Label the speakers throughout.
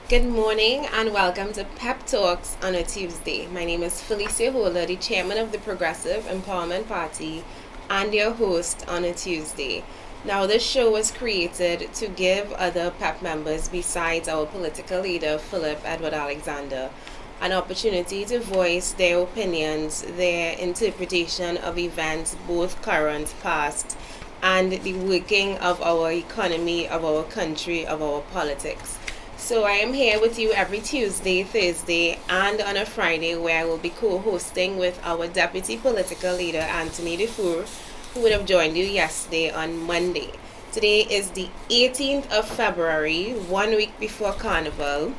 Speaker 1: Good morning and welcome to Pep Talks on a Tuesday. My name is Felicia Holler, the chairman of the Progressive Empowerment Party and your host on a Tuesday. Now, this show was created to give other PEP members, besides our political leader, Philip Edward Alexander, an opportunity to voice their opinions, their interpretation of events, both current, past, and the working of our economy, of our country, of our politics. So I am here with you every Tuesday, Thursday, and on a Friday, where I will be co-hosting with our Deputy Political Leader, Anthony Dufour, who would have joined you yesterday on Monday. Today is the 18th of February, 1 week before Carnival,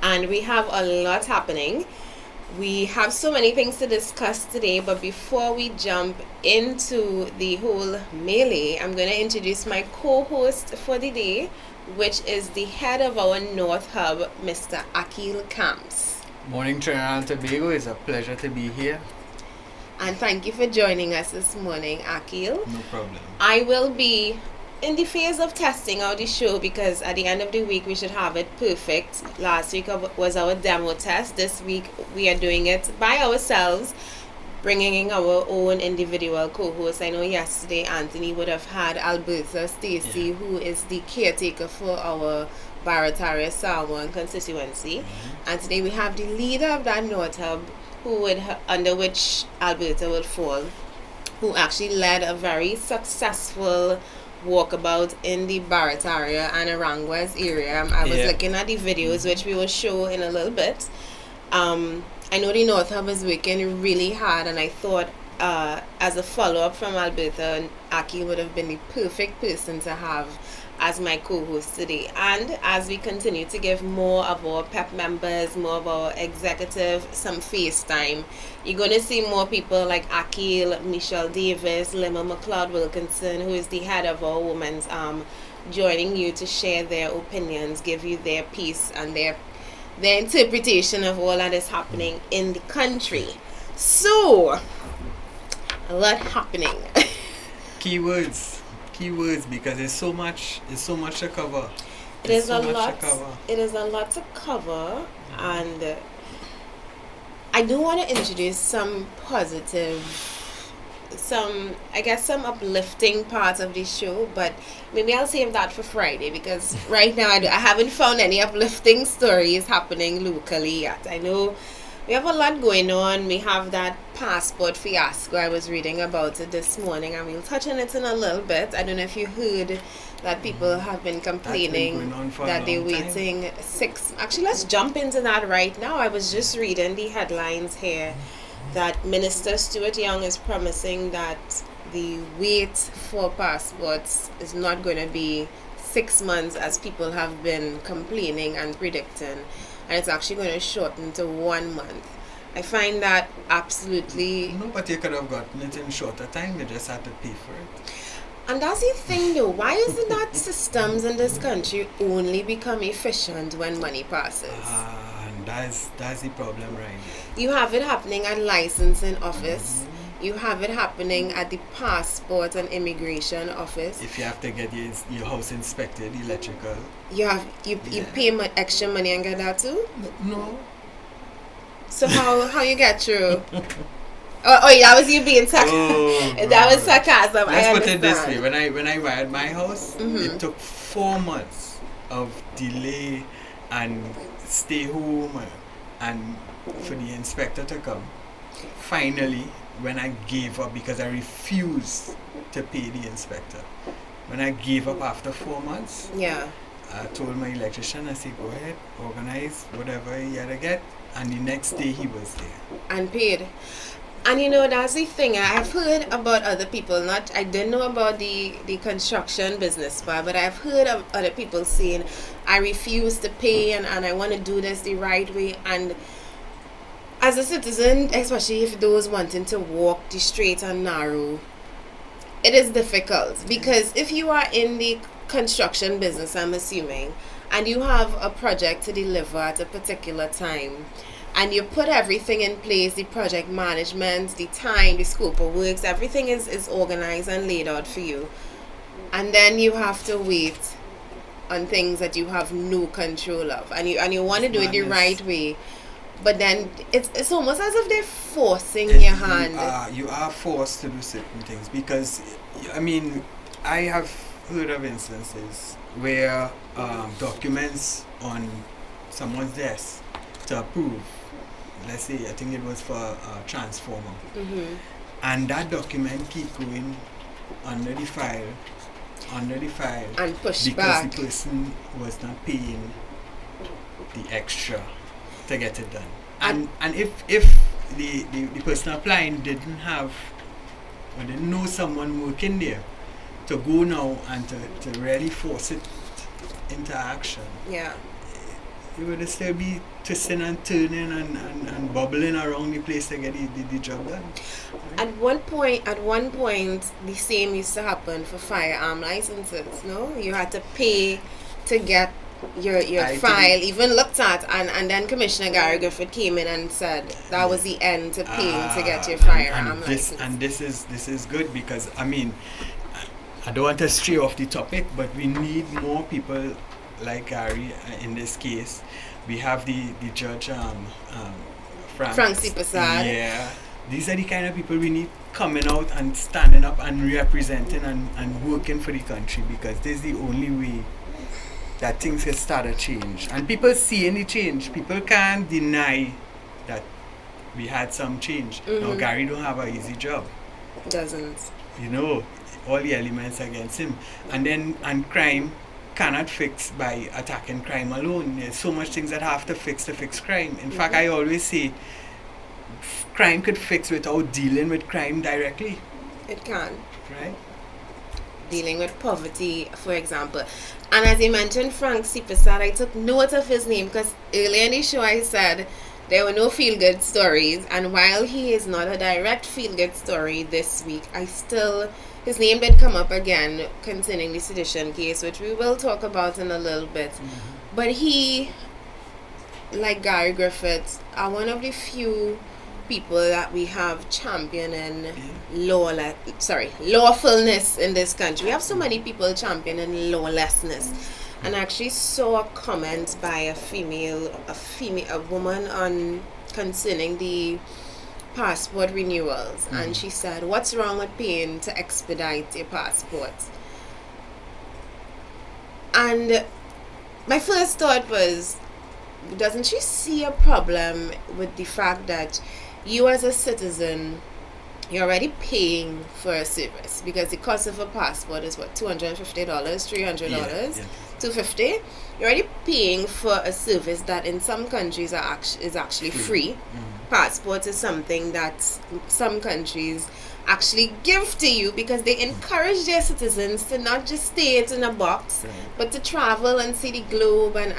Speaker 1: and we have a lot happening. We have so many things to discuss today, but before we jump into the whole melee, I'm going to introduce my co-host for the day, which is the head of our North Hub, Mr. Akil Camps.
Speaker 2: Morning, Trinidad and Tobago. It's a pleasure to be here.
Speaker 1: And thank you for joining us this morning, Akil.
Speaker 2: No problem.
Speaker 1: I will be in the phase of testing out the show because at the end of the week we should have it perfect. Last week was our demo test. This week we are doing it by ourselves, bringing in our own individual co-hosts. I know yesterday Anthony would have had Alberta Stacey, who is the caretaker for our Barataria Samoan constituency. And today we have the leader of that North Hub, under which Alberta will fall, who actually led a very successful walkabout in the Barataria and Aranguez area. I was looking at the videos, which we will show in a little bit. I know the North Hub is working really hard, and I thought as a follow-up from Alberta, Aki would have been the perfect person to have as my co-host today. And as we continue to give more of our PEP members, more of our executive some FaceTime, you're going to see more people like Akil, Michelle Davis, Lima McLeod Wilkinson, who is the head of our women's arm, joining you to share their opinions, give you their piece and their interpretation of all that is happening in the country. So, a lot happening.
Speaker 2: Keywords, because there's so much to cover.
Speaker 1: It is a lot to cover, and I do want to introduce some positive, some uplifting parts of this show, but maybe I'll save that for Friday, because right now I haven't found any uplifting stories happening locally yet. I know we have a lot going on. We have that passport fiasco. I was reading about it this morning, and we'll touch on it in a little bit. I don't know if you heard that people have been complaining that they're waiting Actually, let's jump into that right now. I was just reading the headlines here that Minister Stuart Young is promising that the wait for passports is not going to be 6 months as people have been complaining and predicting, and it's actually going to shorten to 1 month. I find that absolutely...
Speaker 2: No, but you could have gotten it in shorter time. You just had to pay for it.
Speaker 1: And that's the thing though, why is it that systems in this country only become efficient when money passes?
Speaker 2: And that's the problem right here.
Speaker 1: You have it happening at licensing office. You have it happening at the passport and immigration office.
Speaker 2: If you have to get your house inspected, electrical.
Speaker 1: You pay extra money and get that too?
Speaker 2: No.
Speaker 1: So how you get through? Oh, that was you being sarcasm. That was sarcasm.
Speaker 2: Let's put it this way: when I wired my house, it took 4 months of delay and stay home and for the inspector to come. Finally, when I gave up because I refused to pay the inspector, when I gave up after 4 months, I told my electrician, I said, go ahead, organize whatever you had to get, and the next day he was there
Speaker 1: and paid. And you know, that's the thing. I've heard about other people, I didn't know about the construction business part, but I've heard of other people saying, I refuse to pay and I want to do this the right way. And as a citizen, especially if those wanting to walk the straight and narrow, it is difficult. Because if you are in the construction business, I'm assuming, and you have a project to deliver at a particular time, and you put everything in place, the project management, the time, the scope of works, everything is organized and laid out for you. And then you have to wait on things that you have no control of, and you want to do it the right way, but then it's almost as if they're forcing your hand.
Speaker 2: You are forced to do certain things, because I mean, I have heard of instances where documents on someone's desk to approve, let's say I think it was for a transformer, and that document keep going under the file
Speaker 1: and push
Speaker 2: because
Speaker 1: back.
Speaker 2: the person was not paying the extra to get it done. And if the person applying didn't have or didn't know someone working there to go now and to really force it into action, you would still be twisting and turning and bubbling around the place to get the job done. Right?
Speaker 1: At one point, the same used to happen for firearm licenses. No, you had to pay to get your file even looked at, and then Commissioner Gary Griffith came in and said that was the end to paying to get your firearm license.
Speaker 2: And this is good, because I mean, I don't want to stray off the topic, but we need more people like Gary. In this case, we have the judge,
Speaker 1: Frank Sipasad.
Speaker 2: Yeah, these are the kind of people we need coming out and standing up and representing and working for the country, because this is the only way that things can start to change. And people seeing the change. People can't deny that we had some change. Now, Gary don't have an easy job.
Speaker 1: Doesn't.
Speaker 2: You know, all the elements against him. And crime cannot fix by attacking crime alone. There's so much things that have to fix crime. In fact, I always say crime could fix without dealing with crime directly.
Speaker 1: It can.
Speaker 2: Right?
Speaker 1: Dealing with poverty, for example. And as you mentioned, Frank Sipasad, I took note of his name because earlier in the show I said there were no feel-good stories. And while he is not a direct feel-good story this week, his name did come up again concerning the sedition case, which we will talk about in a little bit. But he, like Gary Griffith, are one of the few people that we have championing lawfulness in this country. We have so many people championing lawlessness. And I actually saw a comment by a woman on concerning the passport renewals, and she said, what's wrong with paying to expedite your passport? And my first thought was, doesn't she see a problem with the fact that you as a citizen, you're already paying for a service? Because the cost of a passport is what, $250, $300, $250. You're already paying for a service that in some countries is actually free. Passports is something that some countries actually give to you because they encourage their citizens to not just stay it in a box, but to travel and see the globe and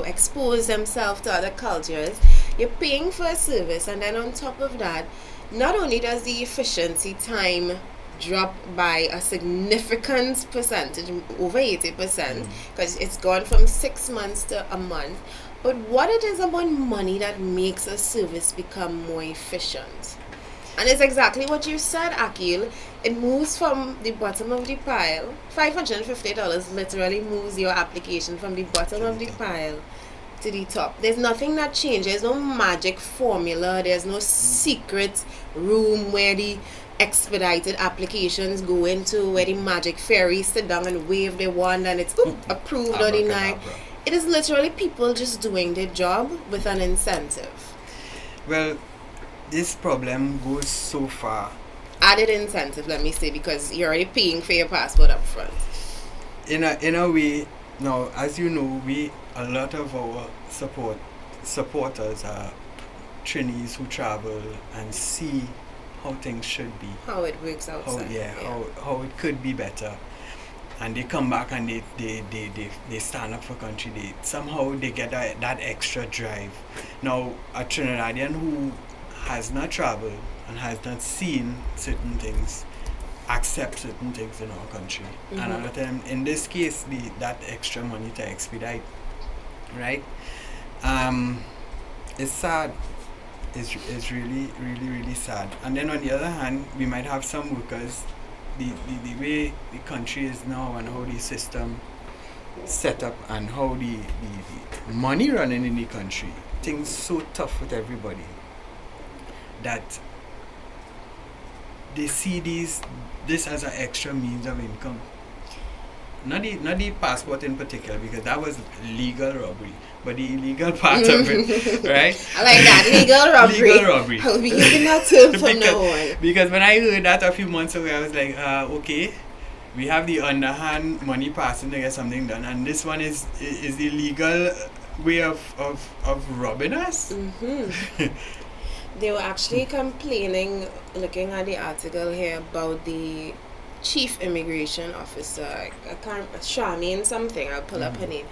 Speaker 1: expose themselves to other cultures. You're paying for a service, and then on top of that, not only does the efficiency time drop by a significant percentage, over 80%, because it's gone from 6 months to a month, but what it is about money that makes a service become more efficient. And it's exactly what you said, Akil. It moves from the bottom of the pile. $550 literally moves your application from the bottom of the pile to the top. There's nothing that changes. There's no magic formula. There's no secret room where the expedited applications go into, where the magic fairies sit down and wave their wand and it's approved or denied. It is literally people just doing their job with an incentive.
Speaker 2: Well, this problem goes so far.
Speaker 1: Added incentive, let me say, because you're already paying for your passport up front.
Speaker 2: In a way, now, as you know, a lot of our supporters are trainees who travel and see how things should be.
Speaker 1: How it works outside.
Speaker 2: How it could be better. And they come back and they stand up for country. They get that extra drive. Now, a Trinidadian who has not traveled and has not seen certain things accept certain things in our country. And a lot of them, in this case, that extra money to expedite, right? It's sad. It's really, really, really sad. And then on the other hand, we might have some workers, the way the country is now and how the system setup and how the money running in the country, things so tough with everybody that they see this as an extra means of income. Not the passport in particular, because that was legal robbery, but the illegal part of it, right?
Speaker 1: I like that, legal robbery.
Speaker 2: Legal robbery.
Speaker 1: I'll be using that term from now on.
Speaker 2: Because when I heard that a few months ago, I was like, okay, we have the underhand money passing to get something done, and this one is the legal way of robbing us.
Speaker 1: They were actually complaining, looking at the article here, about the chief immigration officer. I can't, Charmaine something, I'll pull up her name.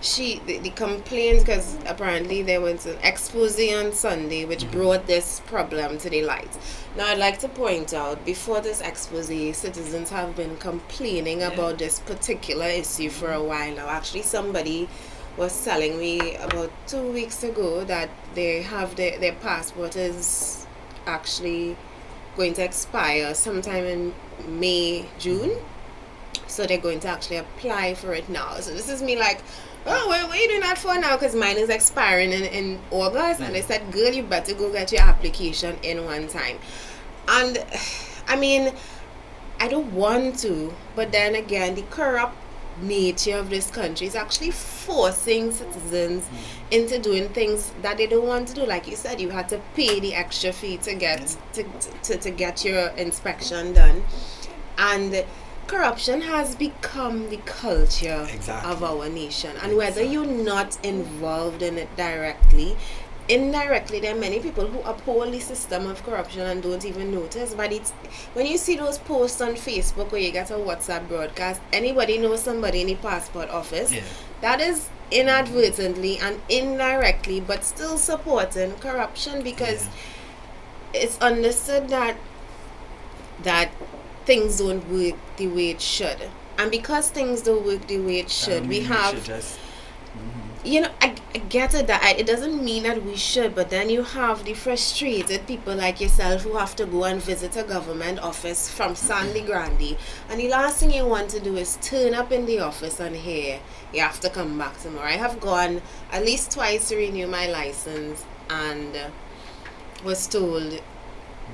Speaker 1: The complaints, because apparently there was an expose on Sunday which brought this problem to the light. Now I'd like to point out, before this expose, citizens have been complaining about this particular issue for a while now. Actually, somebody was telling me about 2 weeks ago that they have their passport is actually going to expire sometime in May, June. So they're going to actually apply for it now. So this is me like, oh, what are you doing that for now? Because mine is expiring in August. And they said, girl, you better go get your application in one time. And I mean, I don't want to, but then again, the corrupt nature of this country is actually forcing citizens into doing things that they don't want to do. Like you said, you had to pay the extra fee to get to get your inspection done, and corruption has become the culture of our nation. And whether you're not involved in it directly, indirectly, there are many people who uphold the system of corruption and don't even notice. But it's when you see those posts on Facebook where you get a WhatsApp broadcast, anybody knows somebody in the passport office, that is inadvertently and indirectly but still supporting corruption, because it's understood that things don't work the way it should. And because things don't work the way it should, we have you know, I get it that it doesn't mean that we should, but then you have the frustrated people like yourself who have to go and visit a government office from Sandy Grande, and the last thing you want to do is turn up in the office and hear you have to come back tomorrow. I have gone at least twice to renew my license and was told,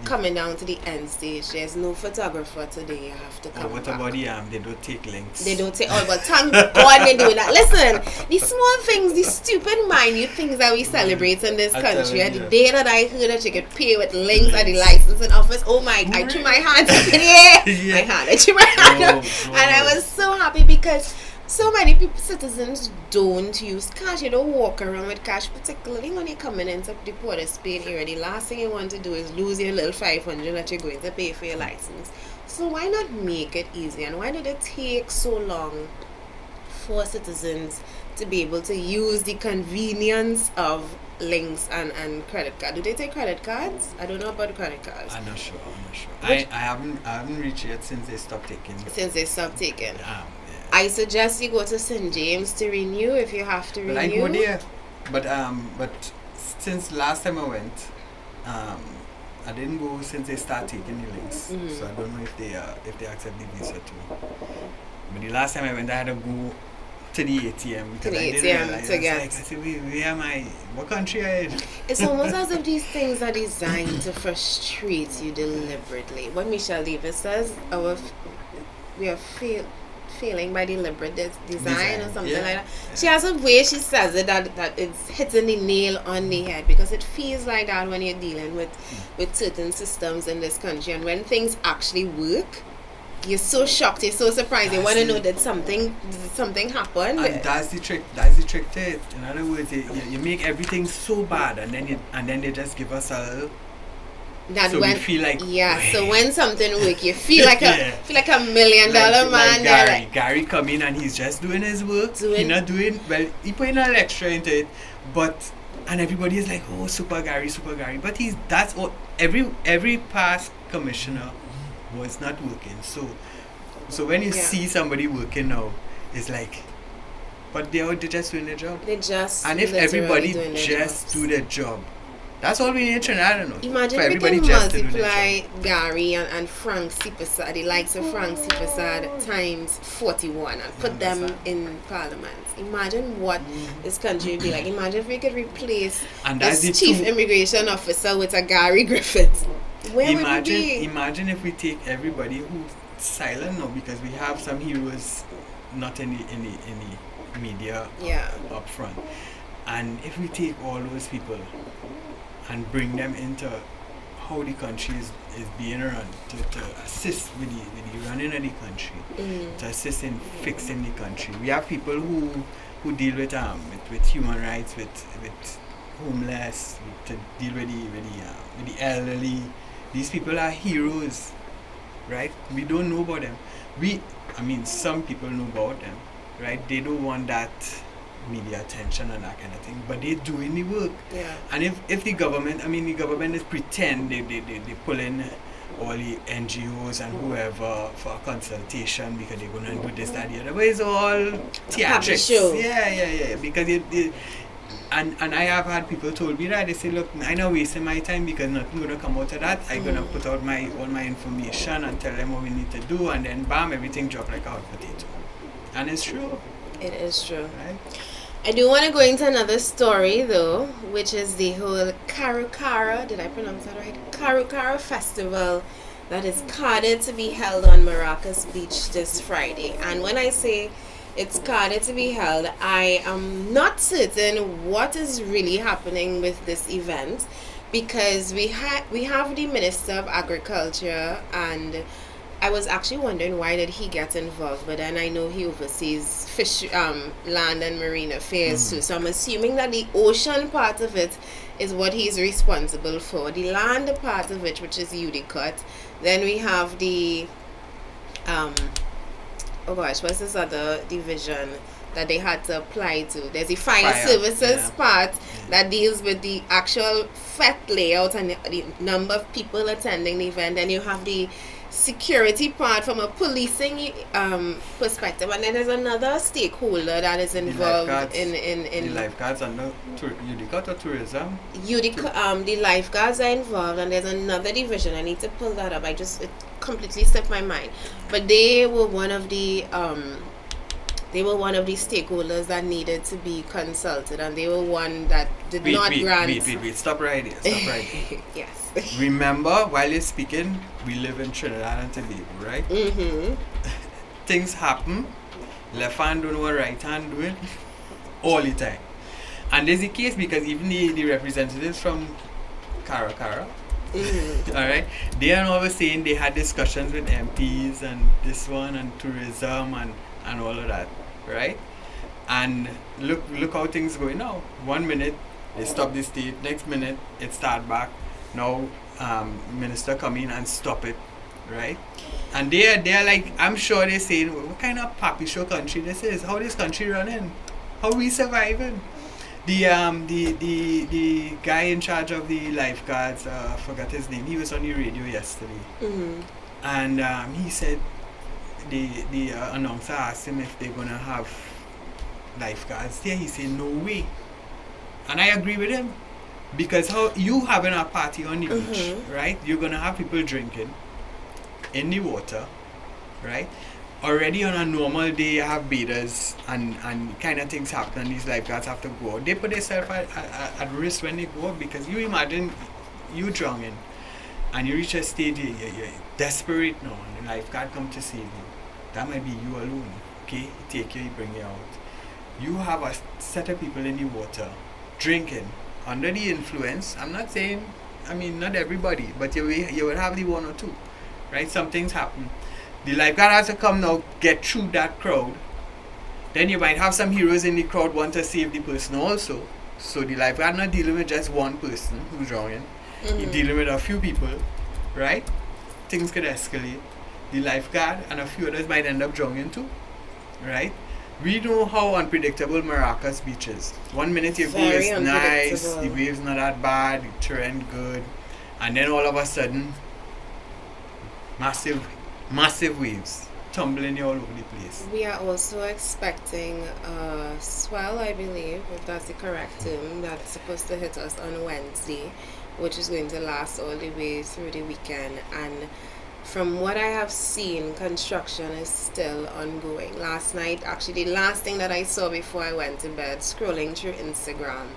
Speaker 1: coming down to the end stage, there's no photographer today, you have to come
Speaker 2: what
Speaker 1: back.
Speaker 2: about they don't take links?
Speaker 1: They don't take, oh, but thank God they're doing that. Listen, the small things, the stupid minute things that we celebrate in this country, and the day that I heard that you could pay with links at the licensing office, oh my, I threw my hands up in the air. I threw my hand up, and I was so happy because so many people, citizens, don't use cash. You don't walk around with cash, particularly when you're coming into the Port of Spain area. The last thing you want to do is lose your little 500 that you're going to pay for your license. So why not make it easy? And why did it take so long for citizens to be able to use the convenience of links and credit card? Do they take credit cards? I don't know about credit cards.
Speaker 2: I'm not sure. I haven't reached it since they stopped taking. I
Speaker 1: suggest you go to St. James to renew if you have to renew.
Speaker 2: But I go there. But since last time I went, I didn't go since they started taking the links. So I don't know if they accept the visa too. But the last time I went, I had to go to the ATM because I didn't realize. I said, where am I? What country are you in?
Speaker 1: It's almost as if these things are designed to frustrate you deliberately. What Michelle Davis says, we are failing by deliberate design or something like that. She has a way she says it that it's hitting the nail on the head, because it feels like that when you're dealing with certain systems in this country, and when things actually work, you're so shocked, you're so surprised, you want to know that something happened.
Speaker 2: And that's the trick to it. In other words, you make everything so bad, and then they just give us a
Speaker 1: that
Speaker 2: so
Speaker 1: when
Speaker 2: we feel like
Speaker 1: so when something work, you feel like $1 million man.
Speaker 2: Like Gary come in and he's just doing his work. He's not doing well. He put in an extra into it, and everybody is like, oh, super Gary. But that's all. Every past commissioner was not working. So when you see somebody working now, it's like, but they're just doing their job.
Speaker 1: They just
Speaker 2: and if everybody just do their job, That's all we need in Trinidad, I don't know.
Speaker 1: Imagine
Speaker 2: For
Speaker 1: if we
Speaker 2: everybody
Speaker 1: can
Speaker 2: just to do
Speaker 1: multiply
Speaker 2: their job.
Speaker 1: Gary and Frank Sipasad, the likes of Frank Sipasad, times 41 and put them
Speaker 2: Understand?
Speaker 1: in Parliament. Imagine what this country would be like. Imagine if we could replace
Speaker 2: And that's
Speaker 1: this
Speaker 2: the
Speaker 1: chief
Speaker 2: two.
Speaker 1: immigration officer with a Gary Griffith. Where would we be?
Speaker 2: Imagine if we take everybody who's silent now, because we have some heroes not in the media
Speaker 1: Yeah.
Speaker 2: up front. And if we take all those people and bring them into how the country is being run, to assist with the running of the country, to assist in fixing the country. We have people who deal with human rights, with homeless, to deal with the elderly. These people are heroes, right? We don't know about them. Some people know about them, right? They don't want that media attention and that kind of thing, but they're doing the work.
Speaker 1: Yeah.
Speaker 2: And if the government is pretend they pull in all the NGOs and whoever for a consultation because they're going to do this, that, the other, but it's all theatrics.
Speaker 1: show.
Speaker 2: Yeah. Because and I have had people told me that they say, look, I'm not wasting my time because nothing going to come out of that. I'm going to put out all my information and tell them what we need to do, and then bam, everything drop like a hot potato. And it's true.
Speaker 1: It is true.
Speaker 2: Right?
Speaker 1: I do want to go into another story though, which is the whole Karukara, did I pronounce that right? Karukara festival that is carded to be held on Maracas Beach this Friday. And when I say it's carded to be held, I am not certain what is really happening with this event, because we have the Minister of Agriculture, and I was actually wondering why did he get involved, but then I know he oversees land and marine affairs too, so I'm assuming that the ocean part of it is what he's responsible for. The land part of it, which is Udicut, then we have the what's this other division that they had to apply to? There's the fire services part that deals with the actual FET layout and the number of people attending the event. Then you have the security part from a policing perspective, and then there's another stakeholder that is involved in
Speaker 2: the lifeguards under Udicut or tourism.
Speaker 1: The lifeguards are involved, and there's another division. I need to pull that up. It completely slipped my mind, but they were one of the stakeholders that needed to be consulted, and they were one that did not grant.
Speaker 2: Wait, stop right here.
Speaker 1: Yes.
Speaker 2: Remember, while you're speaking, we live in Trinidad and Tobago, right? Things happen. Left hand don't know what right hand doing all the time. And there's a case because even the representatives from Cara, alright, they are always saying they had discussions with MPs and this one and tourism and all of that, right? And look how things going now. 1 minute they stop the state, next minute it start back. Now minister come in and stop it, right? And they're like, I'm sure they're saying, what kind of papi show country this is? How this country running? How we surviving? The guy in charge of the lifeguards, forgot his name, he was on the radio yesterday. And he said the announcer asked him if they're gonna have lifeguards there. He said no way. And I agree with him. Because how you having a party on the beach, right? You're gonna have people drinking in the water, right? Already on a normal day, you have bathers and kind of things happen. These lifeguards have to go out. They put themselves at risk when they go out, because you imagine you drowning and you reach a stage you're desperate now, and the lifeguard come to save you. That might be you alone. Okay, he take you, he bring you out. You have a set of people in the water drinking. Under the influence, I'm not saying, not everybody, but you will have the one or two, right? Some things happen. The lifeguard has to come now, get through that crowd. Then you might have some heroes in the crowd want to save the person also. So the lifeguard not dealing with just one person who's drowning. You're dealing with a few people, right? Things could escalate. The lifeguard and a few others might end up drowning too, right? We know how unpredictable Maracas Beach is. 1 minute you go, it's nice, the waves not that bad, the terrain good, and then all of a sudden, massive waves. tumbling you all over the place.
Speaker 1: We are also expecting a swell, I believe, if that's the correct term, that's supposed to hit us on Wednesday, which is going to last all the way through the weekend. And from what I have seen, construction is still ongoing. Last night, actually, the last thing that I saw before I went to bed, scrolling through Instagram,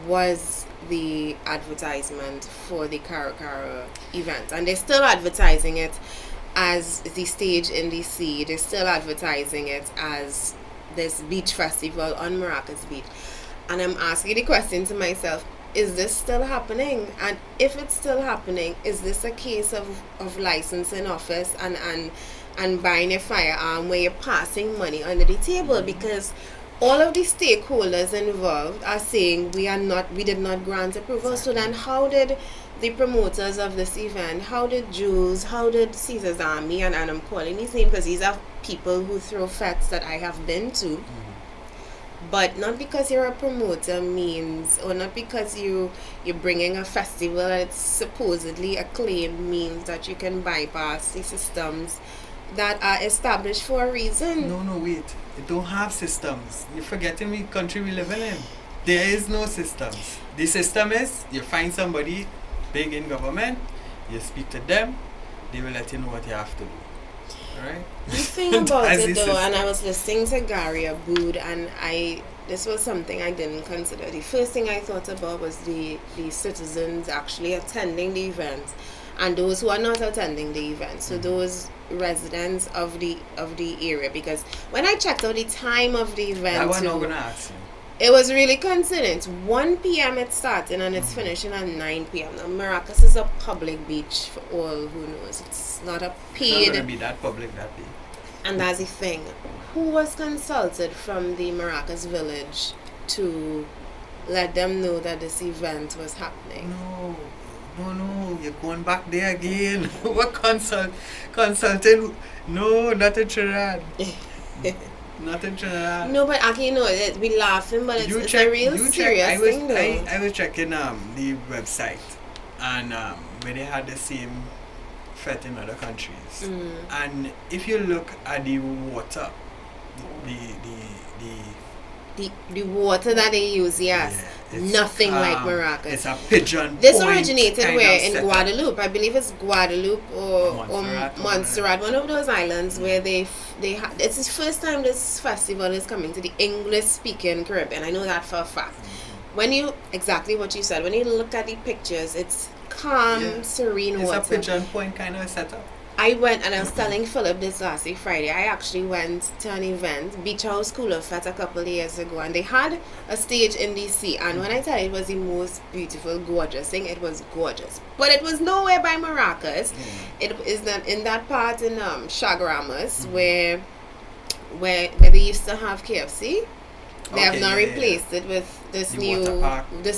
Speaker 1: was the advertisement for the Caracara event. And they're still advertising it as the stage in the sea. They're still advertising it as this beach festival on Maracas Beach. And I'm asking the question to myself, is this still happening? And if it's still happening, is this a case of licensing office and buying a firearm where you're passing money under the table? Because all of the stakeholders involved are saying we did not grant approval. So then how did the promoters of this event, how did Jules, how did Caesar's Army, and I'm calling these names because these are people who throw fests that I have been to. But not because you're a promoter means, or not because you're bringing a festival that's supposedly acclaimed means that you can bypass the systems that are established for a reason.
Speaker 2: No, wait. It don't have systems. You're forgetting the country we live in. There is no systems. The system is, you find somebody big in government, you speak to them, they will let you know what you have to do. Alright?
Speaker 1: The thing about it though, and I was listening to Gary Abood, and this was something I didn't consider. The first thing I thought about was the citizens actually attending the event, and those who are not attending the event. So those residents of the area, because when I checked out the time of the event,
Speaker 2: that one I'm gonna ask you.
Speaker 1: It was really concerning. It's 1 p.m. it's starting and it's finishing at 9 p.m. Now, Maracas is a public beach for all who knows. It's not a paid.
Speaker 2: It's not going to be that public that day.
Speaker 1: And that's the thing. Who was consulted from the Maracas village to let them know that this event was happening?
Speaker 2: No. You're going back there again. What consulting? No, not in Trinidad. Not in Trinidad.
Speaker 1: No, but actually, we laughing, but it's a real serious thing, though.
Speaker 2: I was checking the website, and where they had the same fete in other countries. And if you look at the water,
Speaker 1: the water that they use, yes, nothing like Maracas.
Speaker 2: It's a pigeon.
Speaker 1: This originated where in Guadeloupe. I believe it's Guadeloupe or Montserrat, one of those islands where they it's the first time this festival is coming to the English-speaking Caribbean. I know that for a fact. When exactly what you said, when you look at the pictures, it's calm, serene water.
Speaker 2: It's a pigeon point kind of setup.
Speaker 1: I went, and I was telling Philip this last week Friday, I actually went to an event, Beach House School of Fete, a couple of years ago, and they had a stage in DC, and when I tell you it was the most beautiful, gorgeous thing, it was gorgeous. But it was nowhere by Maracas. It is not in that part in Chaguaramas where they used to have KFC. They have now replaced it with this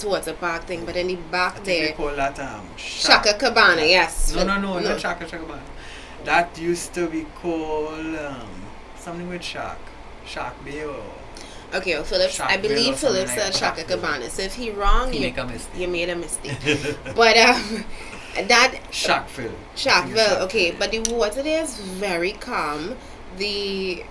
Speaker 1: water park thing, but in the back there,
Speaker 2: they call that
Speaker 1: Shaka Cabana, yes.
Speaker 2: No, not Shaka Cabana. That used to be called something with Shark Bay or...
Speaker 1: Okay, well, Phillips, I believe Phillips said Shaka Cabana. So if he wrong, you made a mistake. But that... Sharkville, okay. But the water there is very calm. The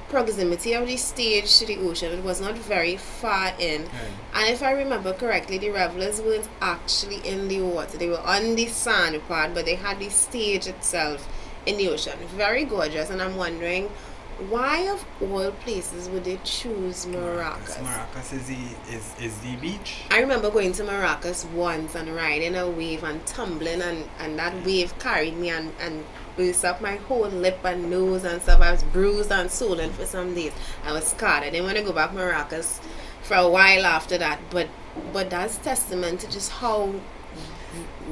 Speaker 1: proximity of the stage to the ocean, it was not very far in, and if I remember correctly, the revelers weren't actually in the water, they were on the sand part, but they had the stage itself in the ocean. Very gorgeous. And I'm wondering, why of all places would they choose Maracas?
Speaker 2: Maracas is the beach.
Speaker 1: I remember going to Maracas once and riding a wave and tumbling, and that wave carried me and bruised up my whole lip and nose and stuff. I was bruised and swollen for some days. I was scarred. I didn't want to go back to Maracas for a while after that. But that's testament to just how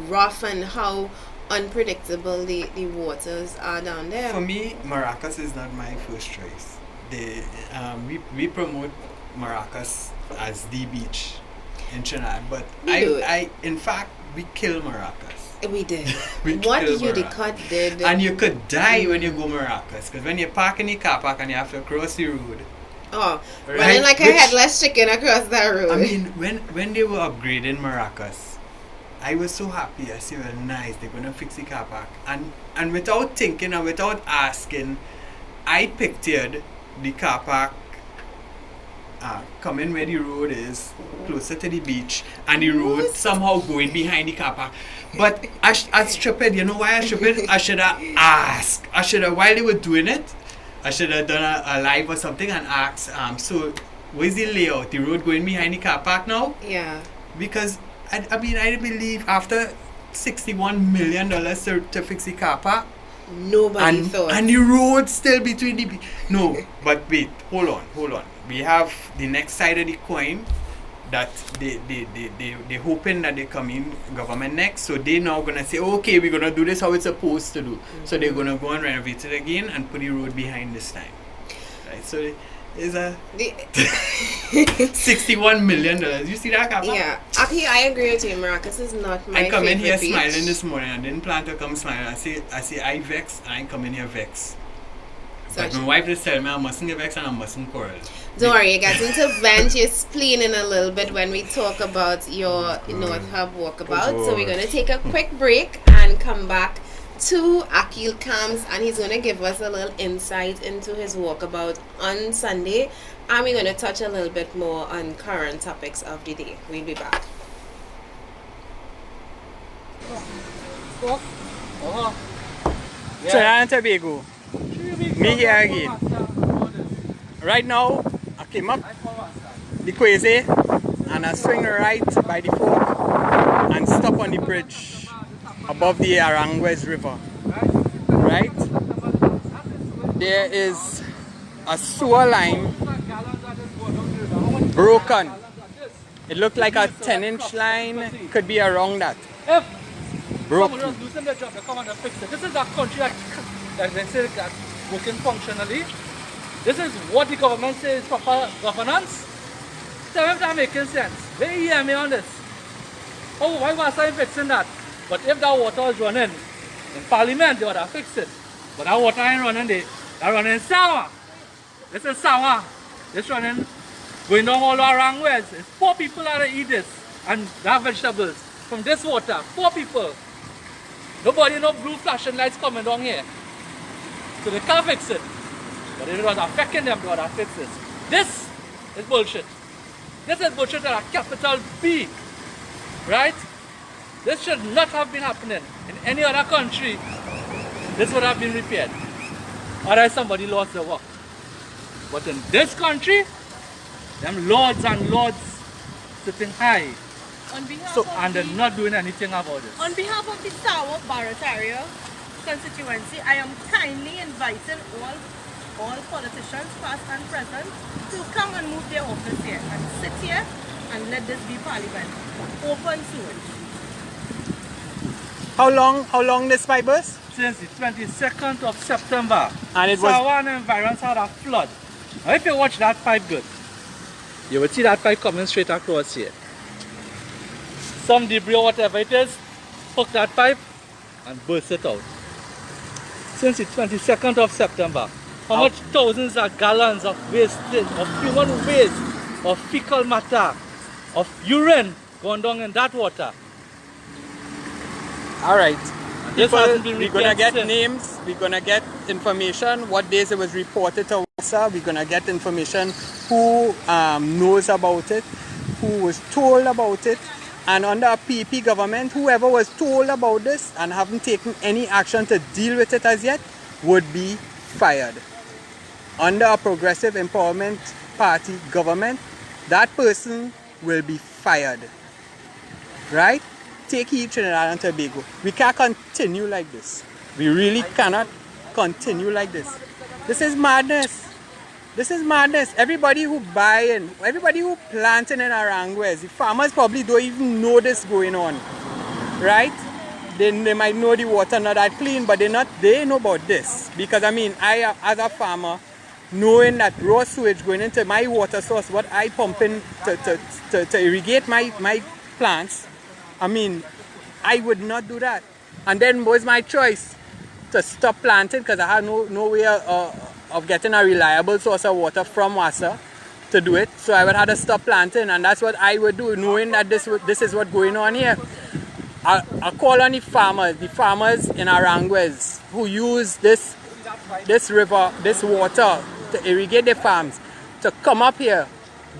Speaker 1: rough and how unpredictable the waters are down there.
Speaker 2: For me, Maracas is not my first choice. We promote Maracas as the beach in Trinidad, but in fact we kill Maracas.
Speaker 1: We did. What Judicial did.
Speaker 2: And you could die when you go Maracas, because when you park in the car park and you have to cross the road.
Speaker 1: Oh, right? Running like a headless chicken across that road.
Speaker 2: I mean, when they were upgrading Maracas, I was so happy. I said, well, nice, they're going to fix the car park. And without thinking and without asking, I pictured the car park coming where the road is, closer to the beach, and the road somehow going behind the car park. But I stupid, you know why I stupid? I should have asked. I should have, while they were doing it, I should have done a live or something and asked, so where's the layout? The road going behind the car park now?
Speaker 1: Yeah.
Speaker 2: Because, I mean, I believe after $61 million to fix the car park,
Speaker 1: nobody thought.
Speaker 2: And the road still between the... No, but wait, hold on. We have the next side of the coin that they're hoping that they come in government next. So they're now going to say, okay, we're going to do this how it's supposed to do. Mm-hmm. So they're going to go and renovate it again and put the road behind this time. Right, so it's a $61 million. You see that, Kappa?
Speaker 1: Yeah. Actually, I agree with you. Maracas is not my favorite
Speaker 2: I come in here
Speaker 1: beach.
Speaker 2: smiling this morning. I didn't plan to come smiling. I say I vex and I come in here vex. But my wife just tell me I mustn't get vexed and I mustn't quarrel.
Speaker 1: Don't worry, you got to vent your spleen in a little bit when we talk about your North Hub walkabout. So we're going to take a quick break and come back to Akil Camps, and he's going to give us a little insight into his walkabout on Sunday, and we're going to touch a little bit more on current topics of the day. We'll be back.
Speaker 2: Trinidad and Tobago. Me here again. Right now, I came up the Quasi and I swing right by the fork and stop on the bridge above the Aranguez River. Right? There is a sewer line broken. It looked like a 10-inch line, could be around that. Broken.
Speaker 3: Someone was losing their job, they come and fix it. This is that country that they say that's working functionally. This is what the government says is proper governance. Tell them that making sense. They hear me on this. Oh, why was I fixing that? But if that water is running in Parliament, they would have fixed it. But that water ain't running there. They're running sour. This is sour. This running, going down all around ways. It's 4 people that eat this and that vegetables from this water. 4 people. Nobody, no blue flashing lights coming down here. So they can't fix it. But if it was affecting them, they would have fixed this. This is bullshit. This is bullshit at a capital B. Right? This should not have been happening. In any other country, this would have been repaired. Otherwise somebody lost their work. But in this country, them lords and lords sitting high. And they're not doing anything about it.
Speaker 4: On behalf of the Sawa Barrett area constituency, I am kindly inviting all politicians, past and present, to come and move their office here and sit here and let this be Parliament. Open sewage.
Speaker 2: How long this pipe was?
Speaker 3: Since the 22nd of September.
Speaker 2: And it was...
Speaker 3: Sawa and environs had a flood. Now if you watch that pipe good, you will see that pipe coming straight across here. Some debris or whatever it is, hook that pipe and burst it out. Since the 22nd of September, how much thousands of gallons of waste, of human waste, of fecal matter, of urine going down in that water.
Speaker 2: Alright.
Speaker 3: This hasn't been
Speaker 2: we're gonna get
Speaker 3: since.
Speaker 2: names, we're gonna get information, what days it was reported to WASA, we're gonna get information who knows about it, who was told about it. And under a PP government, whoever was told about this and haven't taken any action to deal with it as yet would be fired. Under a Progressive Empowerment Party government, that person will be fired. Right? Take heed, Trinidad and Tobago. We can't continue like this. We really cannot continue like this. This is madness. This is madness. Everybody who buying, everybody who planting in Aranguez, the farmers probably don't even know this going on. Right? They might know the water not that clean, but they know about this. Because I mean, I as a farmer, knowing that raw sewage going into my water source, what I pump in to irrigate my plants, I mean, I would not do that. And then was my choice to stop planting because I had no way of getting a reliable source of water from WASA to do it. So I would have to stop planting, and that's what I would do, knowing that this is what's going on here.
Speaker 5: I call on the farmers in Aranguez who use this river, this water to irrigate their farms, to come up here,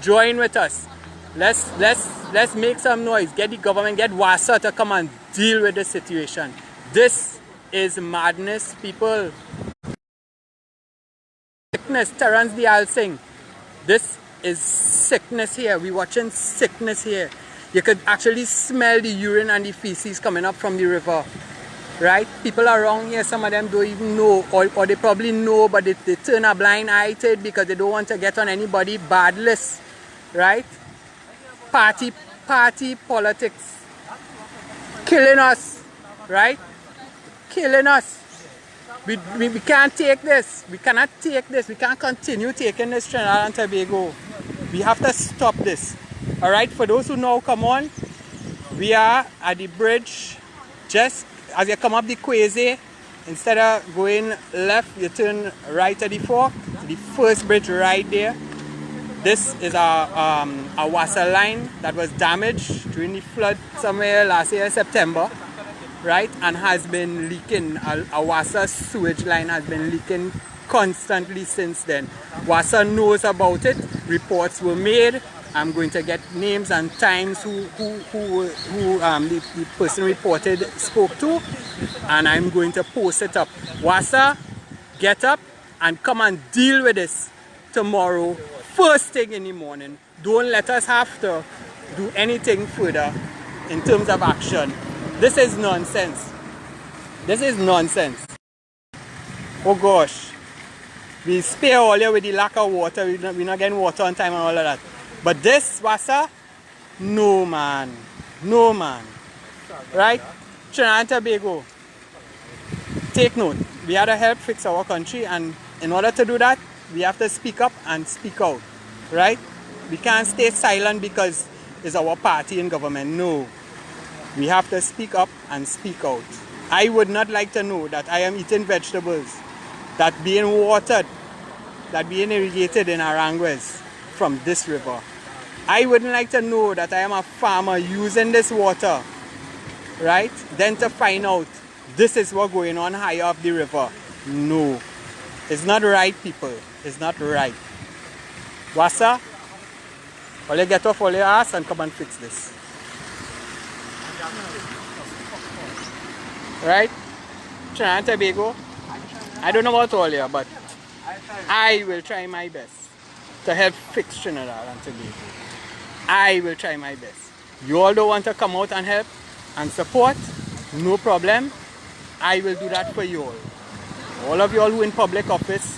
Speaker 5: join with us. Let's make some noise. Get the government, get WASA to come and deal with the situation. This is madness, people. Sickness, Terrence Dial Singh. This is sickness here. We're watching sickness here. You could actually smell the urine and the feces coming up from the river. Right? People around here, some of them don't even know, or they probably know, but they turn a blind eye to it because they don't want to get on anybody's bad list. Right? Party politics. Killing us. Right? Killing us. We can't take this. We cannot take this. We can't continue taking this Trinidad and Tobago. We have to stop this. Alright, for those who now come on, we are at the bridge. Just as you come up the Kwezi, instead of going left, you turn right at the fork. The first bridge right there. This is our WASA line that was damaged during the flood somewhere last year, September. Right, and has been leaking. A WASA sewage line has been leaking constantly since then. WASA knows about it. Reports were made. I'm going to get names and times who the person reported spoke to, and I'm going to post it up. WASA, get up and come and deal with this tomorrow, first thing in the morning. Don't let us have to do anything further in terms of action. This is nonsense. This is nonsense. Oh gosh. We spare all here with the lack of water. We're not getting water on time and all of that. But this, WASA, no man. No man. Right? Trinidad and Tobago. Take note. We have to help fix our country, and in order to do that, we have to speak up and speak out. Right? We can't stay silent because it's our party in government. No. We have to speak up and speak out. I would not like to know that I am eating vegetables that being watered, that being irrigated in Aranguez from this river. I wouldn't like to know that I am a farmer using this water, right? Then to find out this is what's going on higher up the river. No. It's not right, people. It's not right. WASA, all you get off all your ass and come and fix this. Right? Trinidad and Tobago. I don't know about all here, but I will try my best to help fix Trinidad and Tobago. I will try my best. You all don't want to come out and help and support? No problem. I will do that for you all. All of you all who in public office,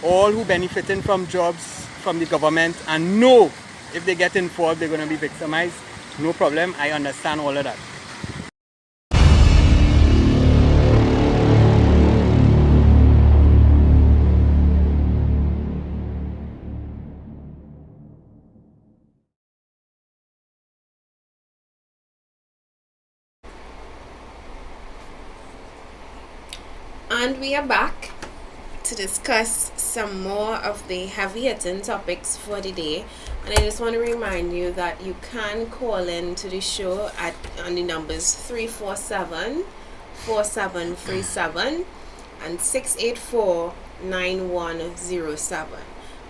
Speaker 5: all who benefiting from jobs from the government and know if they get involved they're going to be victimized. No problem. I understand all of that.
Speaker 1: And we are back to discuss some more of the heavy hitting topics for the day. And I just want to remind you that you can call in to the show on the numbers 347-4737 and 684-9107.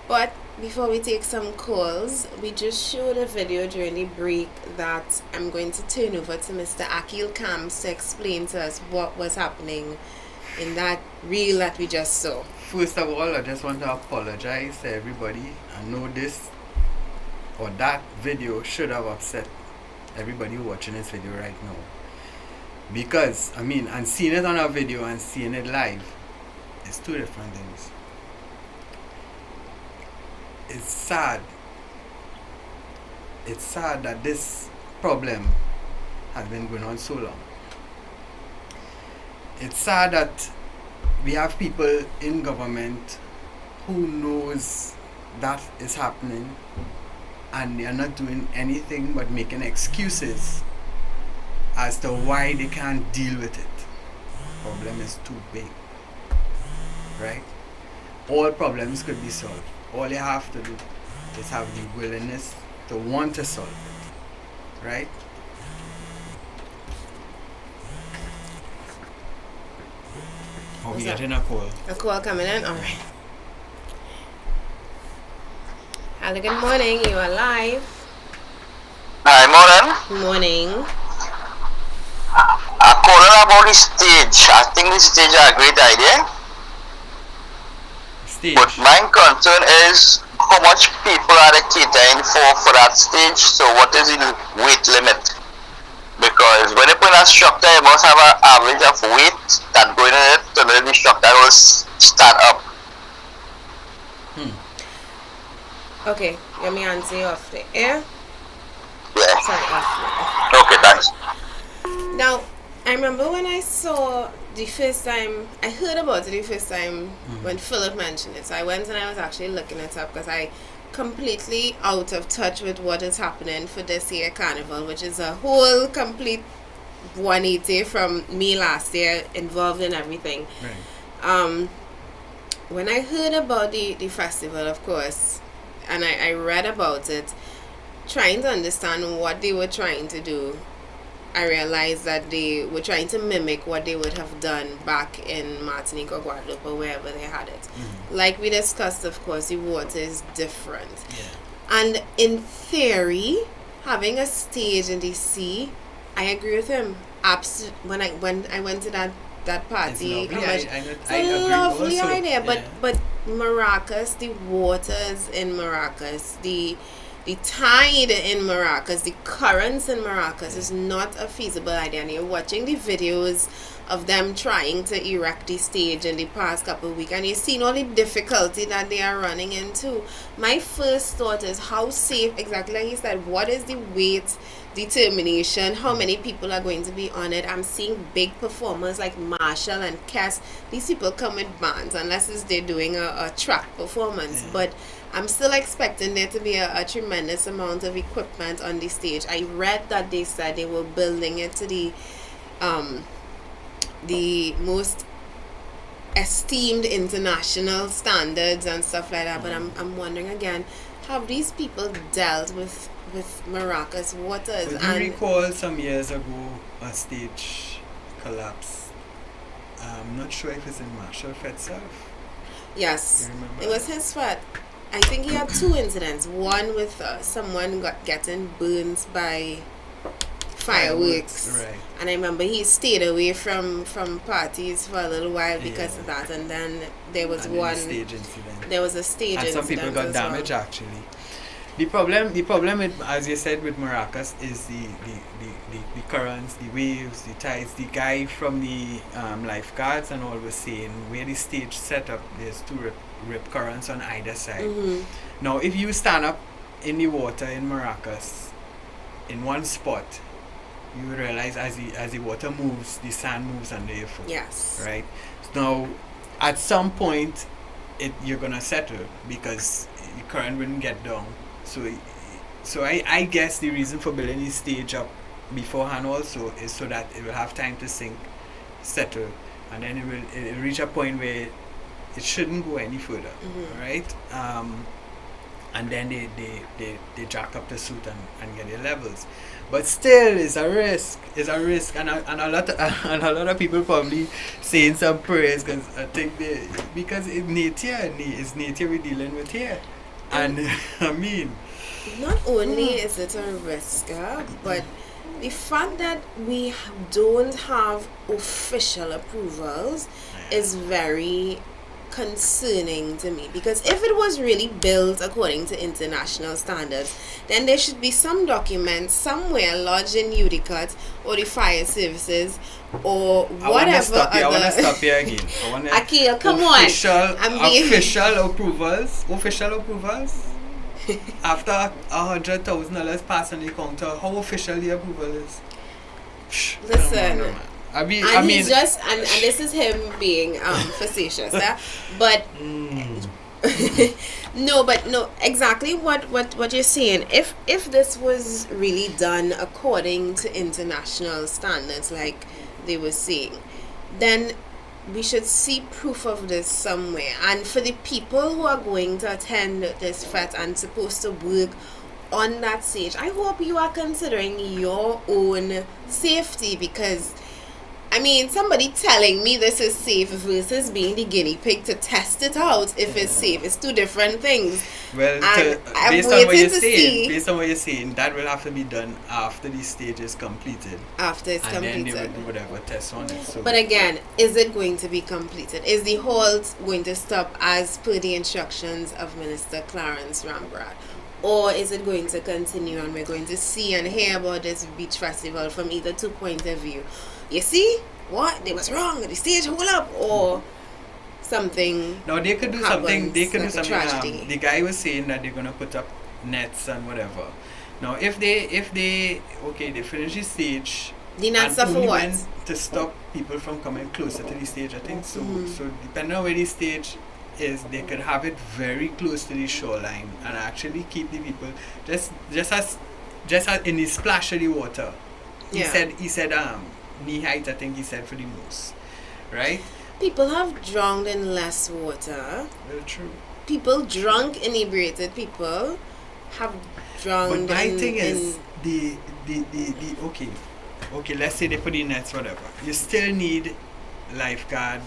Speaker 1: But before we take some calls, we just showed a video during the break that I'm going to turn over to Mr. Akil Camps to explain to us what was happening in that reel that we just saw.
Speaker 2: First of all, I just want to apologize to everybody. I know this or that video should have upset everybody watching this video right now. Because, and seeing it on a video and seeing it live is two different things. It's sad. It's sad that this problem has been going on so long. It's sad that we have people in government who knows that is happening and they are not doing anything but making excuses as to why they can't deal with it. Problem is too big, right? All problems could be solved. All you have to do is have the willingness to want to solve it, right? Oh, we
Speaker 1: What's
Speaker 2: getting
Speaker 1: up?
Speaker 2: a call.
Speaker 1: A call coming in? Alright. Hello, good morning. You are live.
Speaker 6: Hi, morning.
Speaker 1: Morning.
Speaker 6: I'm calling about the stage. I think the stage is a great idea.
Speaker 2: Stage.
Speaker 6: But my concern is how much people are they catering for that stage. So what is the weight limit? Because when you put a structure, you must have an average of weight that going in it to let the structure will stand up.
Speaker 1: Okay, let me answer you off the air.
Speaker 6: Yeah.
Speaker 1: Sorry, off the air.
Speaker 6: Okay, thanks.
Speaker 1: Now, I remember when I saw the first time, I heard about it the first time when Philip mentioned it. So I went and I was actually looking it up because I completely out of touch with what is happening for this year carnival, which is a whole complete 180 from me last year, involved in everything.
Speaker 2: Right.
Speaker 1: When I heard about the festival, of course, and I read about it, trying to understand what they were trying to do, I realized that they were trying to mimic what they would have done back in Martinique or Guadeloupe or wherever they had it. Like we discussed, of course, the water is different.
Speaker 2: Yeah.
Speaker 1: And in theory, having a stage in the sea, I agree with him. When I went to that party,
Speaker 2: It's lovely.
Speaker 1: it's
Speaker 2: I
Speaker 1: a
Speaker 2: agree
Speaker 1: lovely
Speaker 2: also.
Speaker 1: idea.
Speaker 2: Yeah.
Speaker 1: But Maracas, the waters in Maracas, the tide in Maracas, the currents in Maracas is not a feasible idea. And you're watching the videos of them trying to erect the stage in the past couple of weeks, and you've seen all the difficulty that they are running into. My first thought is how safe, exactly like he said, what is the weight determination, how many people are going to be on it. I'm seeing big performers like Marshall and Cass. These people come with bands unless they're doing a track performance, but I'm still expecting there to be a tremendous amount of equipment on the stage. I read that they said they were building it to the most esteemed international standards and stuff like that. But I'm wondering again, have these people dealt with Maracas waters?
Speaker 2: But you recall some years ago a stage collapse. I'm not sure if it's in Marshall Fetzer.
Speaker 1: Yes,
Speaker 2: You remember
Speaker 1: it was his fault. I think he had two incidents. One with someone getting burns by fireworks.
Speaker 2: Right.
Speaker 1: And I remember he stayed away from parties for a little while because of that. And then there was
Speaker 2: And then
Speaker 1: one
Speaker 2: the stage incident.
Speaker 1: There was a stage
Speaker 2: And
Speaker 1: incident.
Speaker 2: some people got
Speaker 1: as well.
Speaker 2: damaged actually. The problem with, as you said, with Maracas is the currents, the waves, the tides. The guy from the lifeguards and all was saying where the stage set up, there's two rip currents on either side. Now, if you stand up in the water in Maracas in one spot, you will realize as the water moves, the sand moves under your foot.
Speaker 1: Yes.
Speaker 2: Right. Now, at some point, you're gonna settle because the current wouldn't get down. So I guess the reason for building the stage up beforehand also is so that it will have time to sink, settle, and then it will reach a point where it shouldn't go any further, right? And then they jack up the suit and get their levels. But still, it's a risk. And a lot of people probably saying some prayers because I think because it's nature we're dealing with here, and I mean,
Speaker 1: not only is it a risk, but the fact that we don't have official approvals is very concerning to me, because if it was really built according to international standards, then there should be some document somewhere lodged in UDCAT or the fire services or whatever.
Speaker 2: I want to stop here again.
Speaker 1: Akil, come
Speaker 2: official approvals. After $100,000 pass on the counter, how official the approval is?
Speaker 1: Listen.
Speaker 2: I mean,
Speaker 1: He's just and this is him being facetious, but no, exactly what you're saying. If this was really done according to international standards, like they were saying, then we should see proof of this somewhere. And for the people who are going to attend this fete and supposed to work on that stage, I hope you are considering your own safety, because I mean, somebody telling me this is safe versus being the guinea pig to test it out if it's safe. It's two different things.
Speaker 2: Well,
Speaker 1: And I'm
Speaker 2: based on what
Speaker 1: waiting
Speaker 2: you're
Speaker 1: to
Speaker 2: saying,
Speaker 1: see
Speaker 2: based on what you're saying, that will have to be done after the stage is completed,
Speaker 1: after it's
Speaker 2: and then
Speaker 1: completed.
Speaker 2: they will do whatever tests on it. So
Speaker 1: But again, is it going to be completed? Is the halt going to stop as per the instructions of Minister Clarence Rambrat? Or is it going to continue and we're going to see and hear about this beach festival from either two points of view? You see? What? They was wrong. The stage hold up. Or something.
Speaker 2: now they could do something. They could
Speaker 1: like
Speaker 2: do
Speaker 1: a
Speaker 2: something.
Speaker 1: tragedy.
Speaker 2: The guy was saying that they're gonna put up nets and whatever. Now, if they they finish the stage.
Speaker 1: The nets
Speaker 2: and
Speaker 1: are for
Speaker 2: only
Speaker 1: what?
Speaker 2: meant to stop people from coming closer to the stage, I think. So
Speaker 1: Mm-hmm.
Speaker 2: so depending on where the stage is, they could have it very close to the shoreline and actually keep the people just as in the splash of the water. He
Speaker 1: Yeah.
Speaker 2: said knee height, I think he said, for the most. Right?
Speaker 1: People have drowned in less water.
Speaker 2: Very true.
Speaker 1: People drunk, inebriated people have drowned
Speaker 2: But my
Speaker 1: in,
Speaker 2: thing
Speaker 1: in
Speaker 2: is the okay, let's say they put in nets, whatever. You still need lifeguards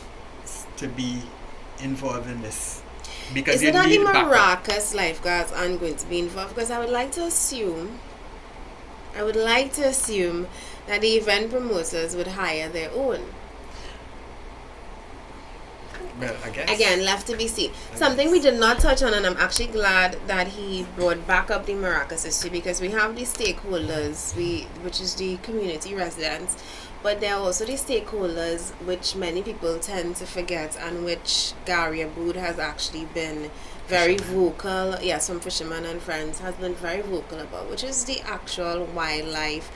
Speaker 2: to be involved in this. Because
Speaker 1: Is
Speaker 2: you
Speaker 1: it that the
Speaker 2: need backup.
Speaker 1: Maracas lifeguards aren't going to be involved? Because I would like to assume that the event promoters would hire their own.
Speaker 2: Well, I guess.
Speaker 1: Again, left to be seen. Something we did not touch on, and I'm actually glad that he brought back up the Maracas issue, because we have the stakeholders, which is the community residents, but there are also the stakeholders which many people tend to forget, and which Gary Abood has actually been very vocal, some fishermen and friends has been very vocal about, which is the actual wildlife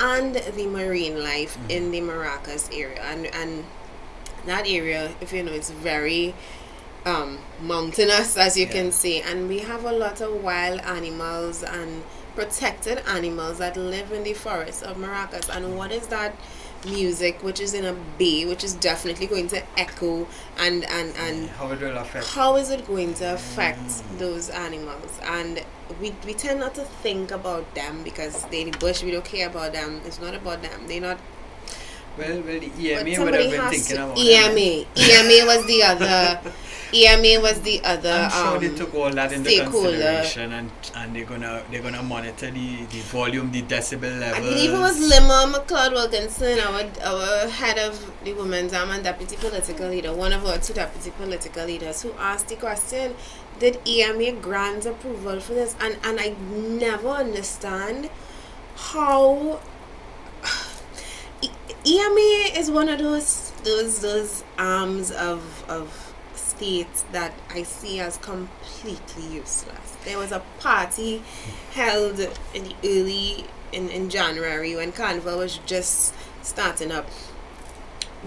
Speaker 1: and the marine life in the Maracas area. And that area, if you know, it's very mountainous, as you can see, and we have a lot of wild animals and protected animals that live in the forests of Maracas. And what is that music, which is in a bay, which is definitely going to echo, and
Speaker 2: How it will affect.
Speaker 1: how is it going to affect those animals? And we tend not to think about them, because they the bush, we don't care about them. It's not about them. They're not.
Speaker 2: Well, the
Speaker 1: But
Speaker 2: EMA would
Speaker 1: somebody
Speaker 2: have been
Speaker 1: has
Speaker 2: thinking
Speaker 1: to.
Speaker 2: about
Speaker 1: EMA was the other. EMA was the other.
Speaker 2: I'm sure they took all that into
Speaker 1: stakeholder.
Speaker 2: consideration, and they're gonna monitor the volume, the decibel levels.
Speaker 1: I believe it was Lima McLeod Wilkinson, our head of the Women's Arm and deputy political leader, one of our two deputy political leaders, who asked the question, did EMA grant approval for this? And I never understand how EMA is one of those arms of states that I see as completely useless. There was a party held in the in January, when Carnival was just starting up,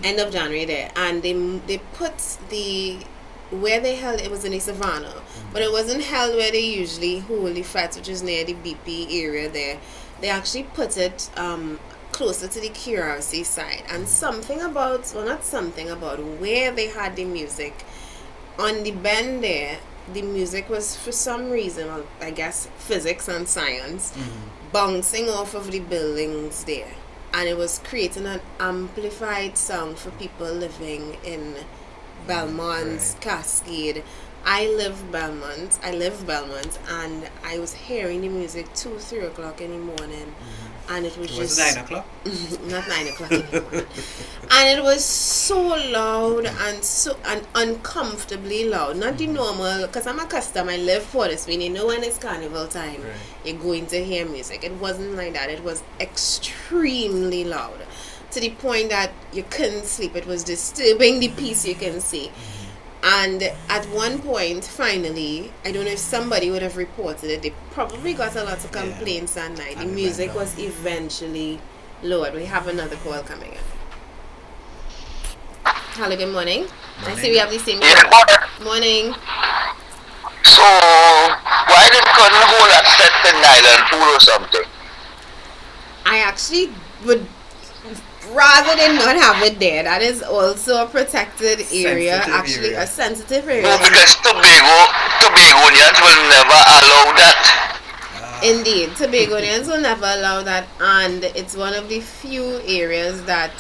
Speaker 1: end of January there, and they put where they held it was in the savannah, but it wasn't held where they usually hold the fats, which is near the BP area there. They actually put it closer to the Curiosity side, and not something about where they had the music on the bend there. The music was, for some reason, well, I guess physics and science, bouncing off of the buildings there, and it was creating an amplified sound for people living in Belmont, Cascade. I live Belmont, and I was hearing the music 2-3 o'clock in the morning, and it was just
Speaker 2: 9 o'clock.
Speaker 1: not 9 o'clock anymore. And it was so loud and uncomfortably loud. Not the normal, because I'm accustomed, I live for this. When you know when it's carnival time, you're going to hear music. It wasn't like that. It was extremely loud, to the point that you couldn't sleep. It was disturbing the peace you can see. And at one point, finally, I don't know if somebody would have reported it. They probably got a lot of complaints that night. The music was eventually lowered. We have another call coming in. Hello, good morning. I see we have the same call. Morning.
Speaker 6: So, why they couldn't hold a set in Island Pool or something?
Speaker 1: I actually would rather than not have it there. That is also a protected area, a sensitive area.
Speaker 6: No, because Tobagonians will never allow that.
Speaker 1: Indeed, Tobagonians will never allow that, and it's one of the few areas that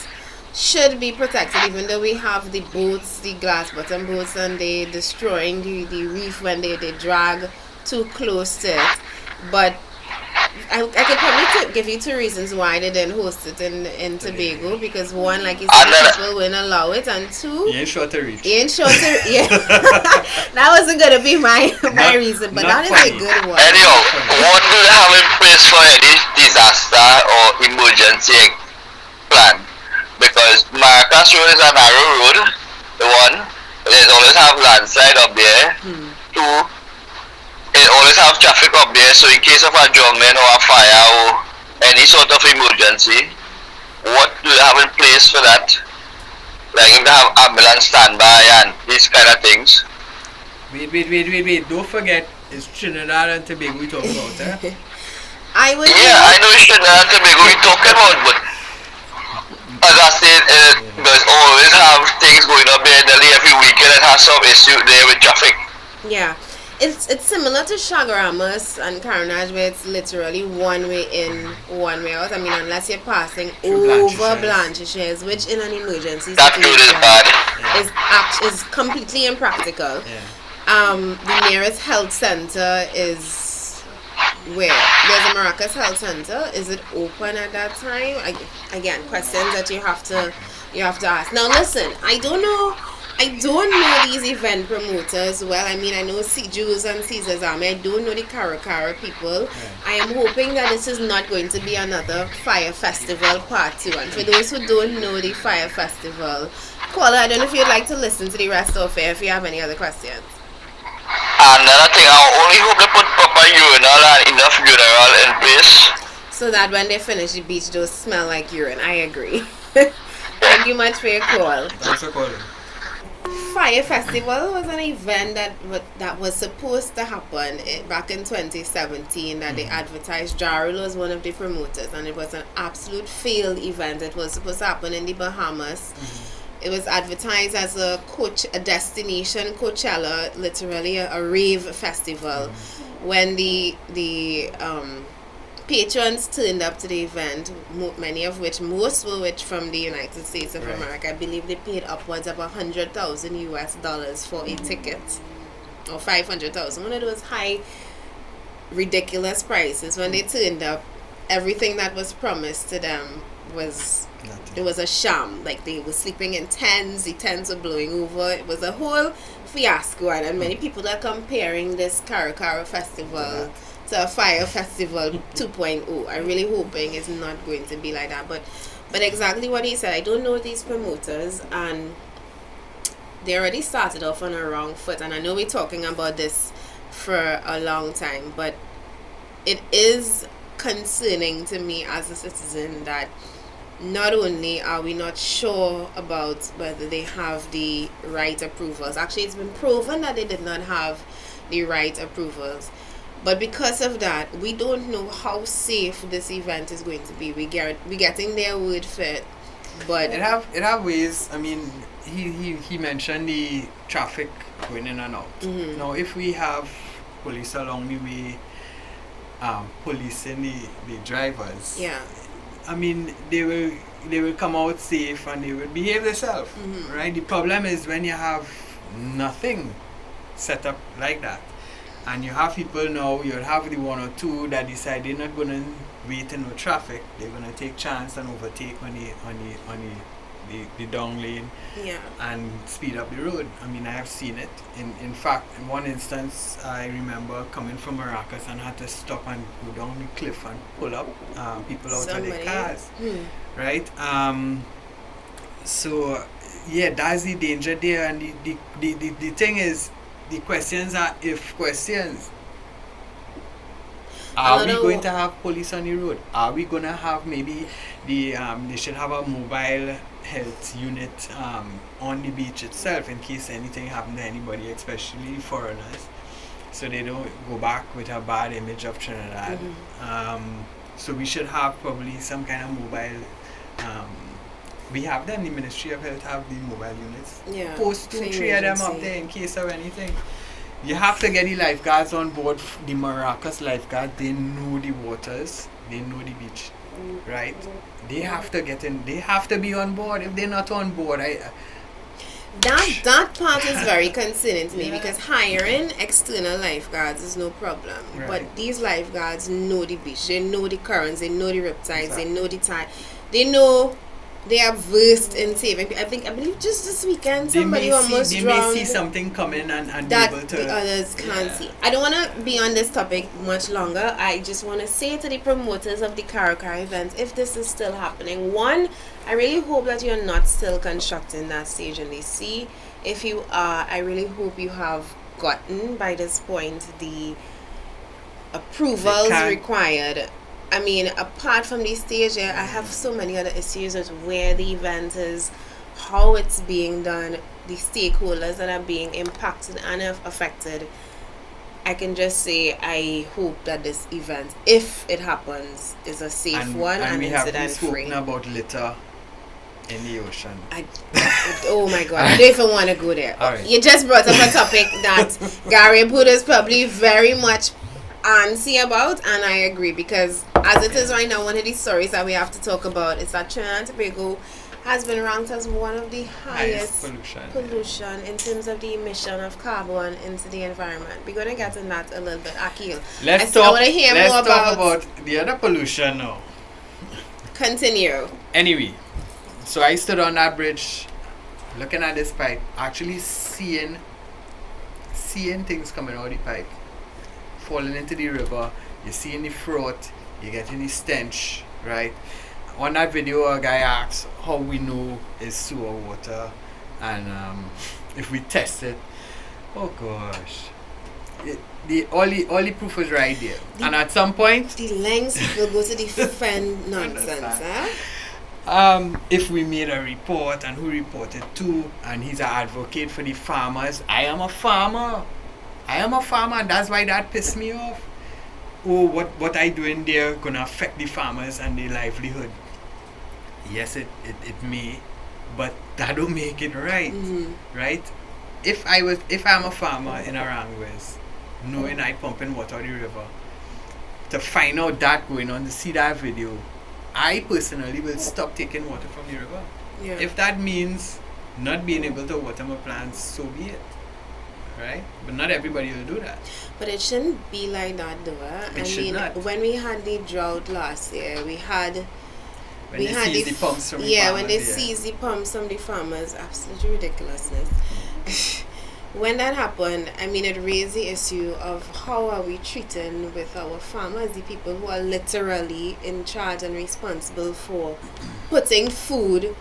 Speaker 1: should be protected, even though we have the boats, the glass bottom boats, and they destroying the reef when they drag too close to it. But I could probably give you 2 reasons why they didn't host it in Tobago, because one, like you said, people wouldn't allow it, and 2,
Speaker 2: you ain't sure to reach.
Speaker 1: yeah. That wasn't gonna be my reason, but that is a good one.
Speaker 6: Anyhow, what do they have in place for any disaster or emergency plan? Because Maracas Road is a narrow road. One, there's always have landslide up there. 2, it always have traffic up there, so in case of a drowning or a fire or any sort of emergency, what do you have in place for that? Like if they have ambulance standby and these kind of things.
Speaker 2: Wait. Don't forget, it's Trinidad and Tobago we talk about, eh?
Speaker 1: I would.
Speaker 6: Yeah, I know it's Trinidad and Tobago we talking about, but as I said, there's always have things going up there. Nearly every weekend it has some issue there with traffic.
Speaker 1: Yeah. It's similar to Chagaramas and Carnage, where it's literally one way in, one way out. I mean, unless you're passing over Blanchishes, which in an emergency situation is completely impractical.
Speaker 2: Yeah.
Speaker 1: The nearest health center is where? There's a Maracas Health Center. Is it open at that time? Again, questions that you have to ask. Now listen, I don't know these event promoters well. I mean, I know Jews and Caesar's Army. I don't know the Caracara people. Yeah. I am hoping that this is not going to be another Fire Festival Part 2. And for those who don't know the Fire Festival, Paula, I don't know if you'd like to listen to the rest of it if you have any other questions.
Speaker 6: Another thing, I only hope they put proper urinal and enough urinal in place,
Speaker 1: so that when they finish, the beach don't smell like urine. I agree. Thank you much for your call.
Speaker 2: Thanks for calling.
Speaker 1: Fire Festival was an event that was supposed to happen back in 2017 that they advertised. Jarrell was one of the promoters, and it was an absolute failed event. It was supposed to happen in the Bahamas. It was advertised as a destination Coachella, literally a rave festival. When the patrons turned up to the event, most were from the United States of America. I believe they paid upwards of $100,000 for a ticket, or $500,000. One of those high, ridiculous prices. When they turned up, everything that was promised to them was nothing. It was a sham. Like, they were sleeping in tents. The tents were blowing over. It was a whole fiasco, and many people are comparing this Caracara festival to a Fire Festival 2.0. I'm really hoping it's not going to be like that. But exactly what he said, I don't know these promoters, and they already started off on a wrong foot. And I know we're talking about this for a long time, but it is concerning to me as a citizen that not only are we not sure about whether they have the right approvals. Actually, it's been proven that they did not have the right approvals. But because of that, we don't know how safe this event is going to be. We're getting their word for it, but
Speaker 2: it have ways. I mean, he mentioned the traffic going in and out. Now, if we have police along the way, policing the drivers, I mean, they will come out safe and they will behave themselves, right? The problem is when you have nothing set up like that. And you have people now, you'll have the one or two that decide they're not going to wait in no traffic. They're going to take chance and overtake on the down lane and speed up the road. I mean, I have seen it. In fact, in one instance, I remember coming from Maracas and had to stop and go down the cliff and pull up people out of their cars. Right? So, yeah, that's the danger there. And the thing is, the questions are if questions. Are we going to have police on the road? Are we going to have maybe they should have a mobile health unit on the beach itself in case anything happened to anybody, especially foreigners, so they don't go back with a bad image of Trinidad. So we should have probably some kind of mobile. We have them, the Ministry of Health have the mobile units. Post 2-3 of them up there in case of anything. You have to get the lifeguards on board. The Maracas lifeguard, they know the waters, they know the beach. right? They have to get in. They have to be on board. If they're not on board,
Speaker 1: that part is very concerning to me because hiring external lifeguards is no problem.
Speaker 2: Right.
Speaker 1: But these lifeguards know the beach, they know the currents, they know the riptides,
Speaker 2: Exactly.
Speaker 1: they know the tide, they are versed in saving. I believe just this weekend somebody almost
Speaker 2: they
Speaker 1: drowned.
Speaker 2: may see something coming and
Speaker 1: That
Speaker 2: be able to.
Speaker 1: the others can't
Speaker 2: Yeah.
Speaker 1: see. I don't want to be on this topic much longer. I just want to say to the promoters of the Caracara event, if this is still happening, one, I really hope that you're not still constructing that stage in the sea. If you are, I really hope you have gotten by this point the approvals required. I mean, apart from the stage, I have so many other issues with where the event is, how it's being done, the stakeholders that are being impacted and affected. I can just say I hope that this event, if it happens, is a safe one and
Speaker 2: we have
Speaker 1: incident free.
Speaker 2: spoken about litter in the ocean.
Speaker 1: Oh my god, I don't even want to go there.
Speaker 2: All right.
Speaker 1: You just brought up a topic that Gary Buddha is probably very much antsy about, and I agree, because as it is right now, one of the stories that we have to talk about is that Trinidad and Tobago has been ranked as one of the highest pollution in terms of the emission of carbon into the environment. We're going to get in that a little bit. Akil,
Speaker 2: Let's
Speaker 1: I
Speaker 2: talk
Speaker 1: want to hear more
Speaker 2: about the other pollution now.
Speaker 1: Continue.
Speaker 2: Anyway, so I stood on that bridge looking at this pipe, actually seeing things coming out of the pipe, falling into the river. You're seeing the froth, you're getting the stench, right? On that video, a guy asks how we know it's sewer water, and if we test it. Oh gosh, all the proof is right there. And at some point,
Speaker 1: The lengths will go to defend nonsense, huh?
Speaker 2: if we made a report and who reported to, and he's an advocate for the farmers. I am a farmer, and that's why that pissed me off. Oh, what I doing there gonna affect the farmers and their livelihood? Yes, it may, but that don't make it right, right? If I'm a farmer in Aranguez, knowing I pumping water out of the river, to find out that going on, to see that video, I personally will stop taking water from the river.
Speaker 1: Yeah.
Speaker 2: If that means not being able to water my plants, so be it, right? But not everybody will do that.
Speaker 1: But it shouldn't be like that, though.
Speaker 2: It should not.
Speaker 1: When we had the drought last year,
Speaker 2: When they seize the pumps from the farmers,
Speaker 1: when they seize the pumps from the farmers, absolutely ridiculousness. When that happened, I mean, it raised the issue of how are we treating with our farmers, the people who are literally in charge and responsible for putting food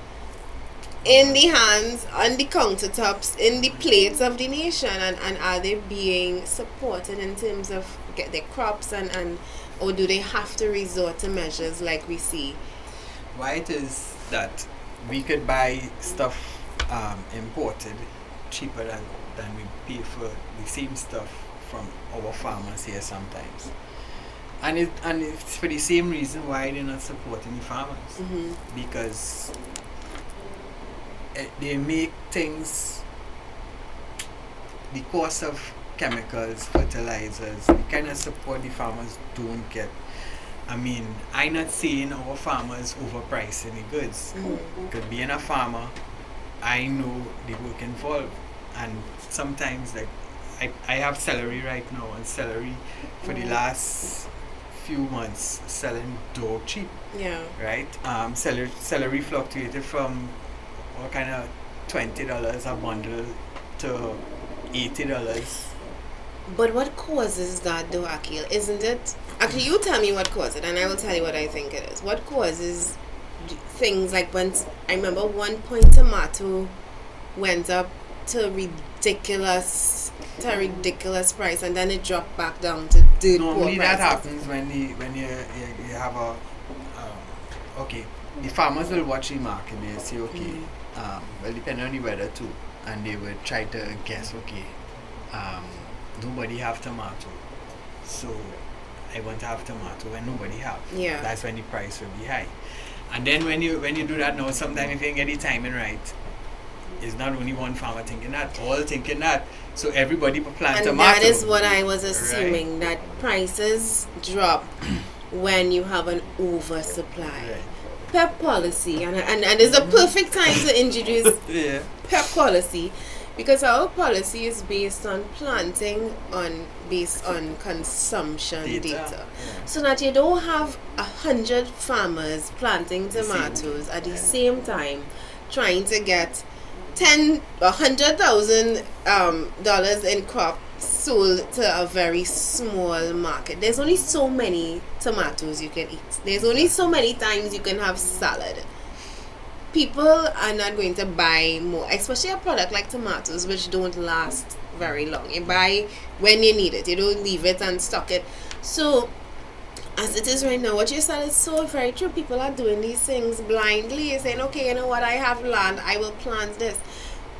Speaker 1: in the hands, on the countertops, in the plates of the nation, and are they being supported in terms of get their crops or do they have to resort to measures like we see?
Speaker 2: Why it is that we could buy stuff imported cheaper than we pay for the same stuff from our farmers here sometimes, and it's for the same reason why they're not supporting the farmers, because they make things, the cost of chemicals, fertilizers, the kind of support the farmers don't get. I mean, I'm not saying our farmers overpricing the goods. Because being a farmer, I know the work involved. And sometimes, like, I have celery right now, and celery for the last few months selling dog cheap.
Speaker 1: Yeah.
Speaker 2: Right? Celery fluctuated from what kind of $20 a bundle to $80.
Speaker 1: But what causes that, though, Akil? Isn't it? Actually, you tell me what caused it, and I will tell you what I think it is. What causes things like when I remember one point tomato went up to ridiculous price, and then it dropped back down to dirt poor
Speaker 2: Normally
Speaker 1: prices.
Speaker 2: that happens when you have a okay. The farmers will watch the market. They say okay, well, depending on the weather too, and they would try to guess okay. Nobody have tomato, so I want to have tomato when nobody have.
Speaker 1: Yeah.
Speaker 2: That's when the price will be high. And then when you do that now, sometimes if you can get the timing right, it's not only one farmer thinking that, all thinking that. So everybody will plant
Speaker 1: And
Speaker 2: tomato.
Speaker 1: that is what I was assuming, that prices drop when you have an oversupply.
Speaker 2: Right.
Speaker 1: PEP policy, and it's a perfect time to introduce
Speaker 2: Yeah.
Speaker 1: PEP policy, because our policy is based on based on consumption data.
Speaker 2: Yeah.
Speaker 1: So that you don't have 100 farmers planting tomatoes at the same time trying to get $100,000 dollars in crop sold to a very small market. There's only so many tomatoes you can eat. There's only so many times you can have salad. People are not going to buy more, especially a product like tomatoes, which don't last very long. You buy when you need it. You don't leave it and stock it. So as it is right now, what you said is so very true. People are doing these things blindly, saying, okay, you know what, I have land, I will plant this.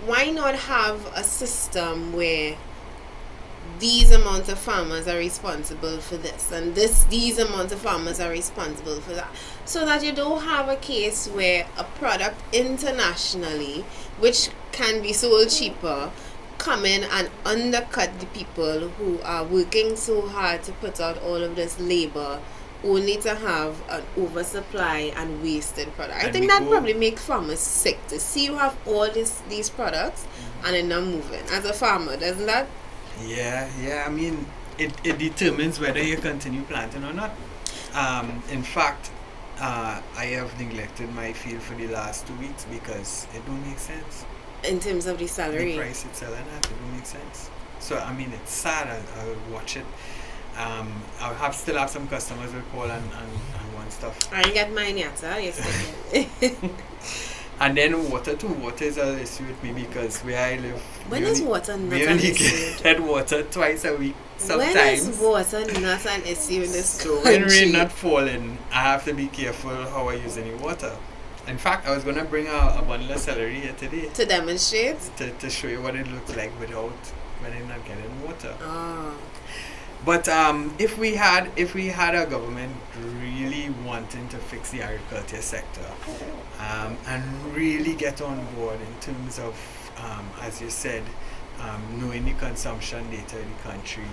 Speaker 1: Why not have a system where these amount of farmers are responsible for this, and these amount of farmers are responsible for that, so that you don't have a case where a product internationally, which can be sold cheaper, come in and undercut the people who are working so hard to put out all of this labor, only to have an oversupply and wasted product. I think that probably makes farmers sick to see you have all these products and they're not moving. As a farmer, doesn't that?
Speaker 2: Yeah. I mean, it determines whether you continue planting or not. In fact, I have neglected my field for the last 2 weeks because it don't make sense.
Speaker 1: In terms of the salary,
Speaker 2: the price it's selling at, it don't make sense. So I mean, it's sad. I'll watch it. I'll still have some customers who call and want stuff.
Speaker 1: I didn't get mine yet, sir. Yes.
Speaker 2: And then water is an issue with me because where I live,
Speaker 1: when is water not
Speaker 2: we
Speaker 1: an
Speaker 2: only
Speaker 1: issue?
Speaker 2: get water twice a week sometimes.
Speaker 1: When is water not an issue in this
Speaker 2: So
Speaker 1: country?
Speaker 2: when rain not falling, I have to be careful how I use any water. In fact, I was going to bring a bundle of celery here today
Speaker 1: to demonstrate,
Speaker 2: to show you what it looks like without when I'm not getting water.
Speaker 1: Oh.
Speaker 2: But if we had a government really wanting to fix the agriculture sector and really get on board in terms of, as you said, knowing the consumption data in the country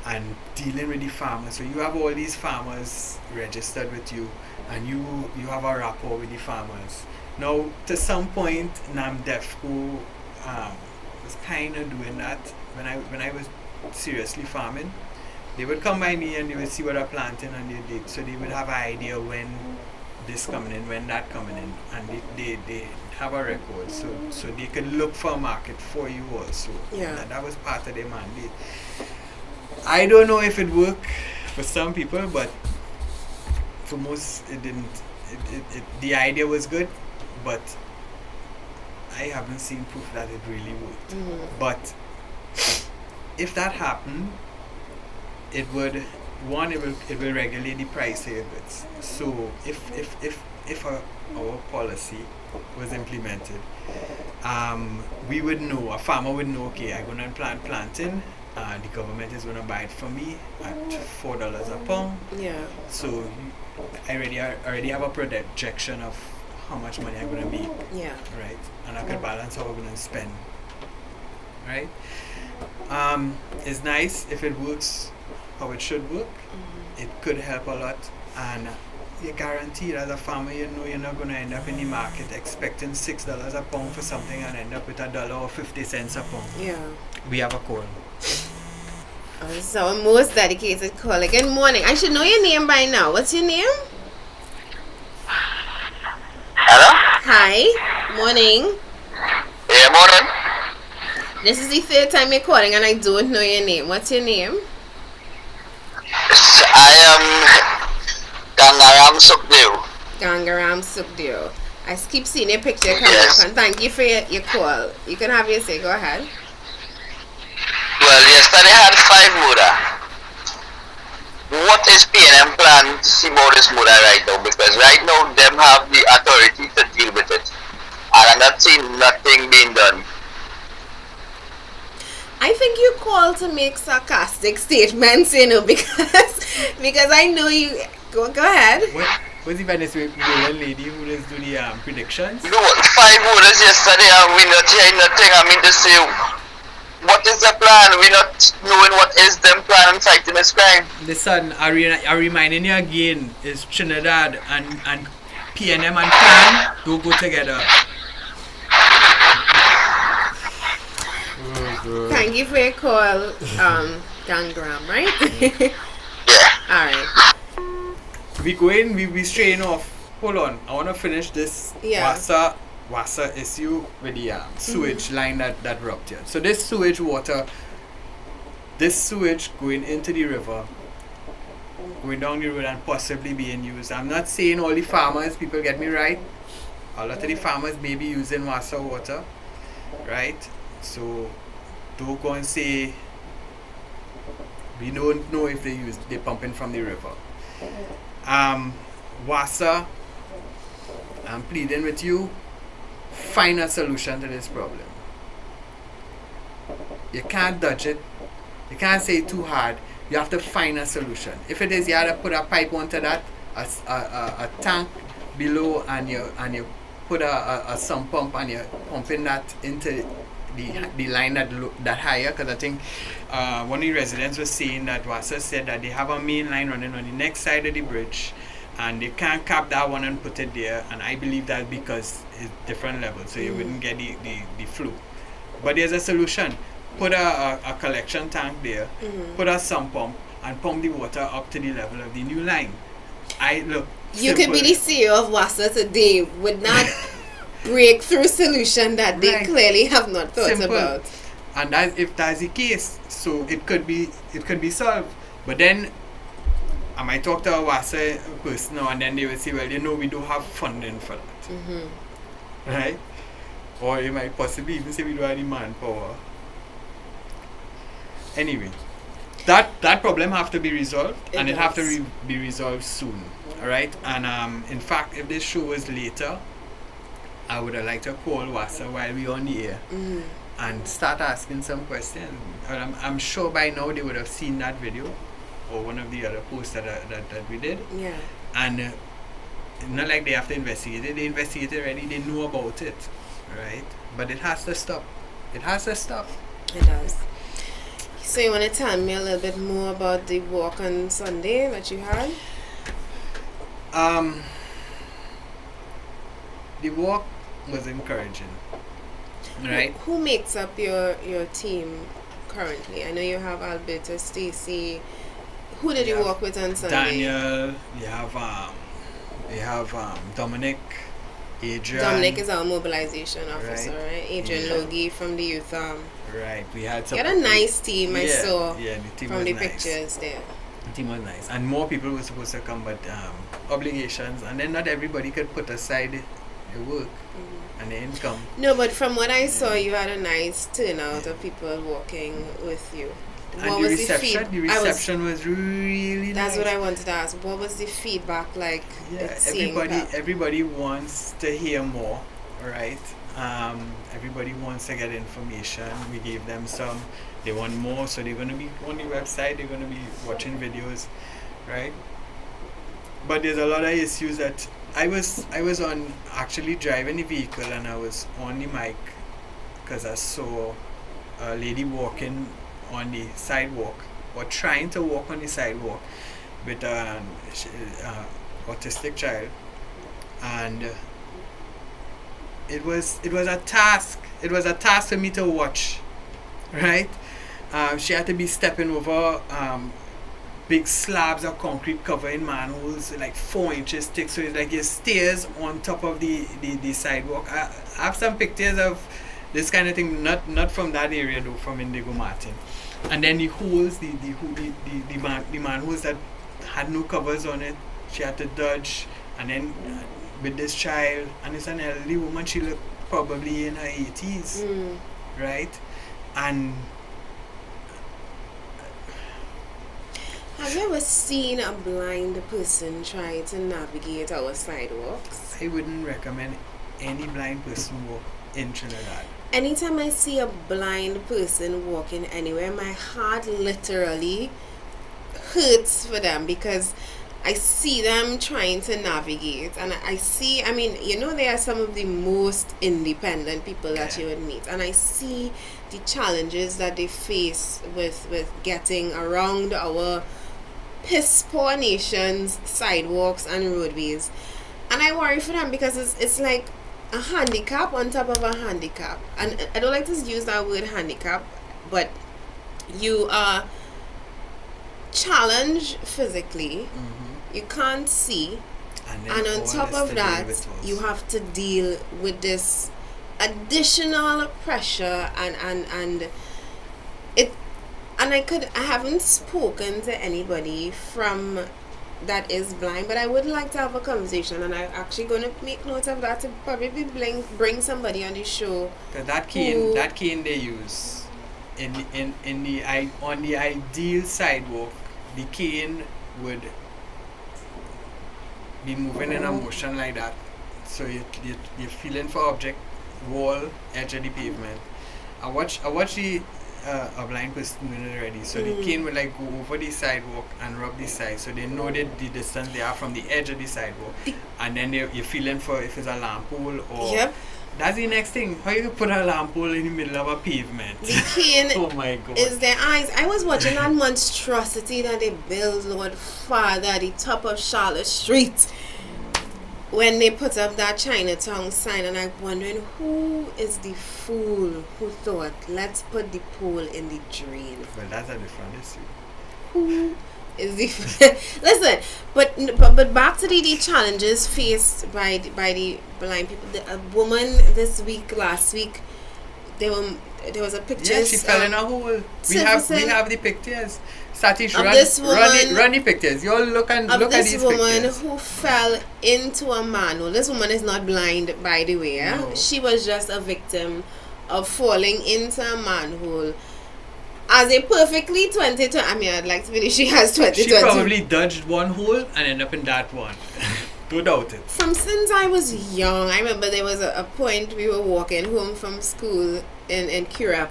Speaker 2: and dealing with the farmers. So you have all these farmers registered with you, and you have a rapport with the farmers. Now, to some point, NAMDEFCO was kind of doing that when I was seriously farming. They would come by me and they would see what I'm planting, and they did. So they would have an idea when this coming in, when that coming in, and they have a record. So they could look for a market for you also.
Speaker 1: Yeah.
Speaker 2: And that was part of their mandate. I don't know if it worked for some people, but for most it didn't. The idea was good, but I haven't seen proof that it really worked.
Speaker 1: Mm-hmm.
Speaker 2: But if that happened, it will regulate the price of your goods. So if our policy was implemented, we would know, a farmer would know, okay, I'm going to plant plantain, the government is going to buy it from me at $4 a pound.
Speaker 1: Yeah.
Speaker 2: So I already have a projection of how much money I'm going to make.
Speaker 1: Yeah.
Speaker 2: Right? And I could balance how I'm going to spend. Right? It's nice if it works how it should work. Mm-hmm. It could help a lot, and you're guaranteed as a farmer, you know you're not going to end up in the market expecting $6 a pound for something and end up with $1.50 a pound.
Speaker 1: Yeah.
Speaker 2: We have a call.
Speaker 1: Oh, this is our most dedicated caller. Good morning. I should know your name by now. What's your name?
Speaker 6: Hello?
Speaker 1: Hi. Morning.
Speaker 6: Yeah, morning.
Speaker 1: This is the third time you're calling and I don't know your name. What's your name?
Speaker 6: I am Gangaram Sukdev.
Speaker 1: Gangaram Sukdev. I keep seeing your picture come
Speaker 6: Yes.
Speaker 1: up, and thank you for your call. You can have your say. Go ahead.
Speaker 6: Well, yesterday I had 5 Muda. What is PNM plan to see about this Muda right now? Because right now them have the authority to deal with it. And I'm not seeing nothing being done.
Speaker 1: I think you called to make sarcastic statements, because I know you. Go ahead.
Speaker 2: What's the Venezuelan lady who does do the predictions?
Speaker 6: No, 5 Mudas yesterday and we not hearing nothing. I mean to say, what is the plan? We're not knowing what is them plan in fighting this crime.
Speaker 2: Listen, I reminding you again, is Trinidad and PNM and plan don't go together.
Speaker 1: Thank you for your call, Gangram, right?
Speaker 6: Yeah.
Speaker 1: Alright.
Speaker 2: We straying off. Hold on, I want to finish this Wassa issue with the sewage line that ruptured. So this sewage going into the river, going down the road and possibly being used. I'm not saying all the farmers, people get me right. A lot of the farmers may be using Wassa water, right? So don't go and say we don't know if they're pumping from the river. Wassa, I'm pleading with you, find a solution to this problem. You can't dodge it. You can't say it too hard. You have to find a solution. If it is you have to put a pipe onto that, a tank below, and you put a sump pump and you're pumping that into the line that higher, because I think one of the residents was saying that Wassa said that they have a main line running on the next side of the bridge and they can't cap that one and put it there, and I believe that because it's different levels, so you wouldn't get the flow. But there's a solution. Put a collection tank there, put a sump pump and pump the water up to the level of the new line. You
Speaker 1: could be the CEO of Wassa today with not breakthrough solution that they clearly have not thought about.
Speaker 2: And if that's the case, so it could be solved. But then I might talk to a Wassa person now, and then they will say, well, we don't have funding for that. Right? Or you might possibly even say we don't have the manpower. Anyway, that problem have to be resolved, and it have to be resolved soon. Alright? And in fact, if this show was later, I would have liked to call Wassa while we on the air and start asking some questions. I'm sure by now they would have seen that video or one of the other posts that we did.
Speaker 1: Yeah.
Speaker 2: And not like they have to investigate it. They investigated already. They know about it, right? But it has to stop. It has to stop.
Speaker 1: It does. So you want to tell me a little bit more about the walk on Sunday that you had?
Speaker 2: The walk was encouraging, right?
Speaker 1: Who makes up your team currently? I know you have Alberta, Stacy. Who did you walk with on Sunday?
Speaker 2: Daniel. You have Dominic, Adrian.
Speaker 1: Dominic is our mobilization officer, right? Adrian Logie from the youth.
Speaker 2: Right. We had
Speaker 1: a nice team. I saw.
Speaker 2: Yeah, the team
Speaker 1: from
Speaker 2: was
Speaker 1: the
Speaker 2: nice.
Speaker 1: pictures there.
Speaker 2: The team was nice, and more people were supposed to come, but obligations, and then not everybody could put aside their work and their income.
Speaker 1: No, but from what I saw, you had a nice turnout of people walking with you.
Speaker 2: And the reception was really nice.
Speaker 1: That's what I wanted to ask. What was the feedback like?
Speaker 2: Yeah, everybody wants to hear more, right? Everybody wants to get information. We gave them some. They want more, so they're going to be on the website. They're going to be watching videos, right? But there's a lot of issues that I was on actually driving the vehicle, and I was on the mic because I saw a lady walking on the sidewalk, or trying to walk on the sidewalk with an autistic child, and it was a task. It was a task for me to watch, right? She had to be stepping over big slabs of concrete covering manholes like 4 inches thick, so it's like your stairs on top of the sidewalk. I have some pictures of this kind of thing, not from that area though, from Indigo Martin. And then the holes, the manholes that had no covers on it, she had to dodge. And then with this child, and it's an elderly woman, she looked probably in her 80s, right? And
Speaker 1: have you ever seen a blind person try to navigate our sidewalks?
Speaker 2: I wouldn't recommend any blind person walk in Trinidad.
Speaker 1: Anytime I see a blind person walking anywhere, my heart literally hurts for them, because I see them trying to navigate, and I see, I mean, they are some of the most independent people that you would meet, and I see the challenges that they face with getting around our piss poor nation's sidewalks and roadways. And I worry for them because it's like a handicap on top of a handicap. And I don't like to use that word handicap, but you are challenged physically. You can't see, and on top of that, you have to deal with this additional pressure and it. And I haven't spoken to anybody from that is blind, but I would like to have a conversation, and I'm actually going to make note of that to probably bring somebody on the show.
Speaker 2: That cane they use on the ideal sidewalk, the cane would be moving in a motion like that, so you're feeling for object, wall, edge of the pavement. I watch the a blind person doing it already, so the cane will like go over the sidewalk and rub the side, so they know that the distance they are from the edge of the sidewalk, and then you're feeling for if it's a lamp pole or that's the next thing. How you put a lamp pole in the middle of a pavement?
Speaker 1: The cane
Speaker 2: oh my god,
Speaker 1: is their eyes. I was watching that monstrosity that they built, Lord Father, at the top of Charlotte Street when they put up that Chinatown sign, and I'm wondering who is the fool who thought, let's put the pole in the drain.
Speaker 2: Well, that's a different issue.
Speaker 1: Who is the listen, but back to the challenges faced by the blind people. A woman last week, there was a picture.
Speaker 2: Yeah, she fell in a hole. We have the pictures. Satish, run the pictures. You all look at these pictures.
Speaker 1: This woman who fell into a manhole. This woman is not blind, by the way. No. She was just a victim of falling into a manhole. As a perfectly 2020, I mean, I'd like to believe she has 2020.
Speaker 2: She probably dodged one hole and ended up in that one. Don't doubt it.
Speaker 1: Since I was young, I remember there was a point we were walking home from school in Kira.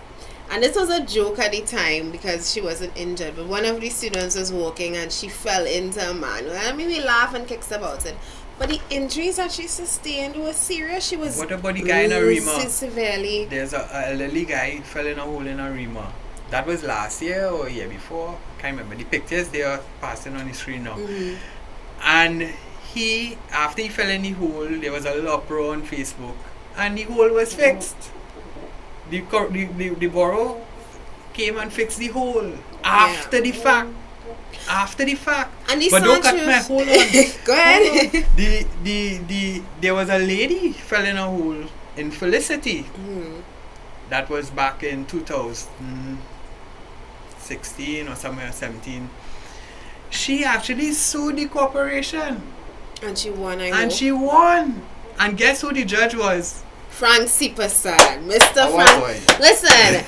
Speaker 1: And this was a joke at the time because she wasn't injured. But one of the students was walking and she fell into a manhole. I mean, we laugh and kicks about it. But the injuries that she sustained were serious. She was
Speaker 2: what about the guy in Arima?
Speaker 1: Severely.
Speaker 2: There's a elderly guy fell in a hole in Arima. That was last year or year before. Can't remember. The pictures they are passing on the screen now. And after he fell in the hole, there was a little uproar on Facebook, and the hole was fixed. The borough came and fixed the hole after the fact.
Speaker 1: And
Speaker 2: but don't cut me. Hold on.
Speaker 1: Go ahead.
Speaker 2: There was a lady fell in a hole in Felicity. That was back in 2016 or somewhere 17. She actually sued the corporation.
Speaker 1: And she won.
Speaker 2: And guess who the judge was?
Speaker 1: Frank Sipasad. Mr. Frank. Listen,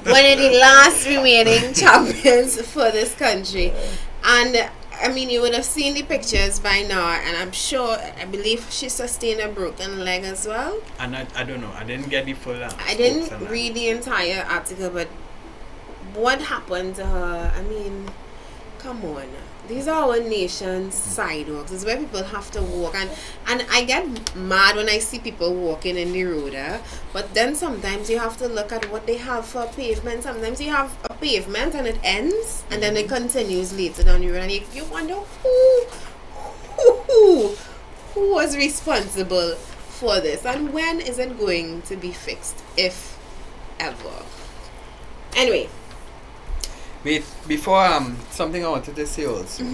Speaker 1: one of the last remaining champions for this country. And I mean, you would have seen the pictures by now, and I believe she sustained a broken leg as well.
Speaker 2: And I don't know. I didn't get the full.
Speaker 1: I didn't read the entire article, but what happened to her? I mean, come on. These are our nation's sidewalks. It's where people have to walk, and I get mad when I see people walking in the road. But then sometimes you have to look at what they have for pavement. Sometimes you have a pavement and it ends, and then it continues later down the road, and you wonder who was responsible for this, and when is it going to be fixed, if ever. Anyway.
Speaker 2: Wait, before something I wanted to say also.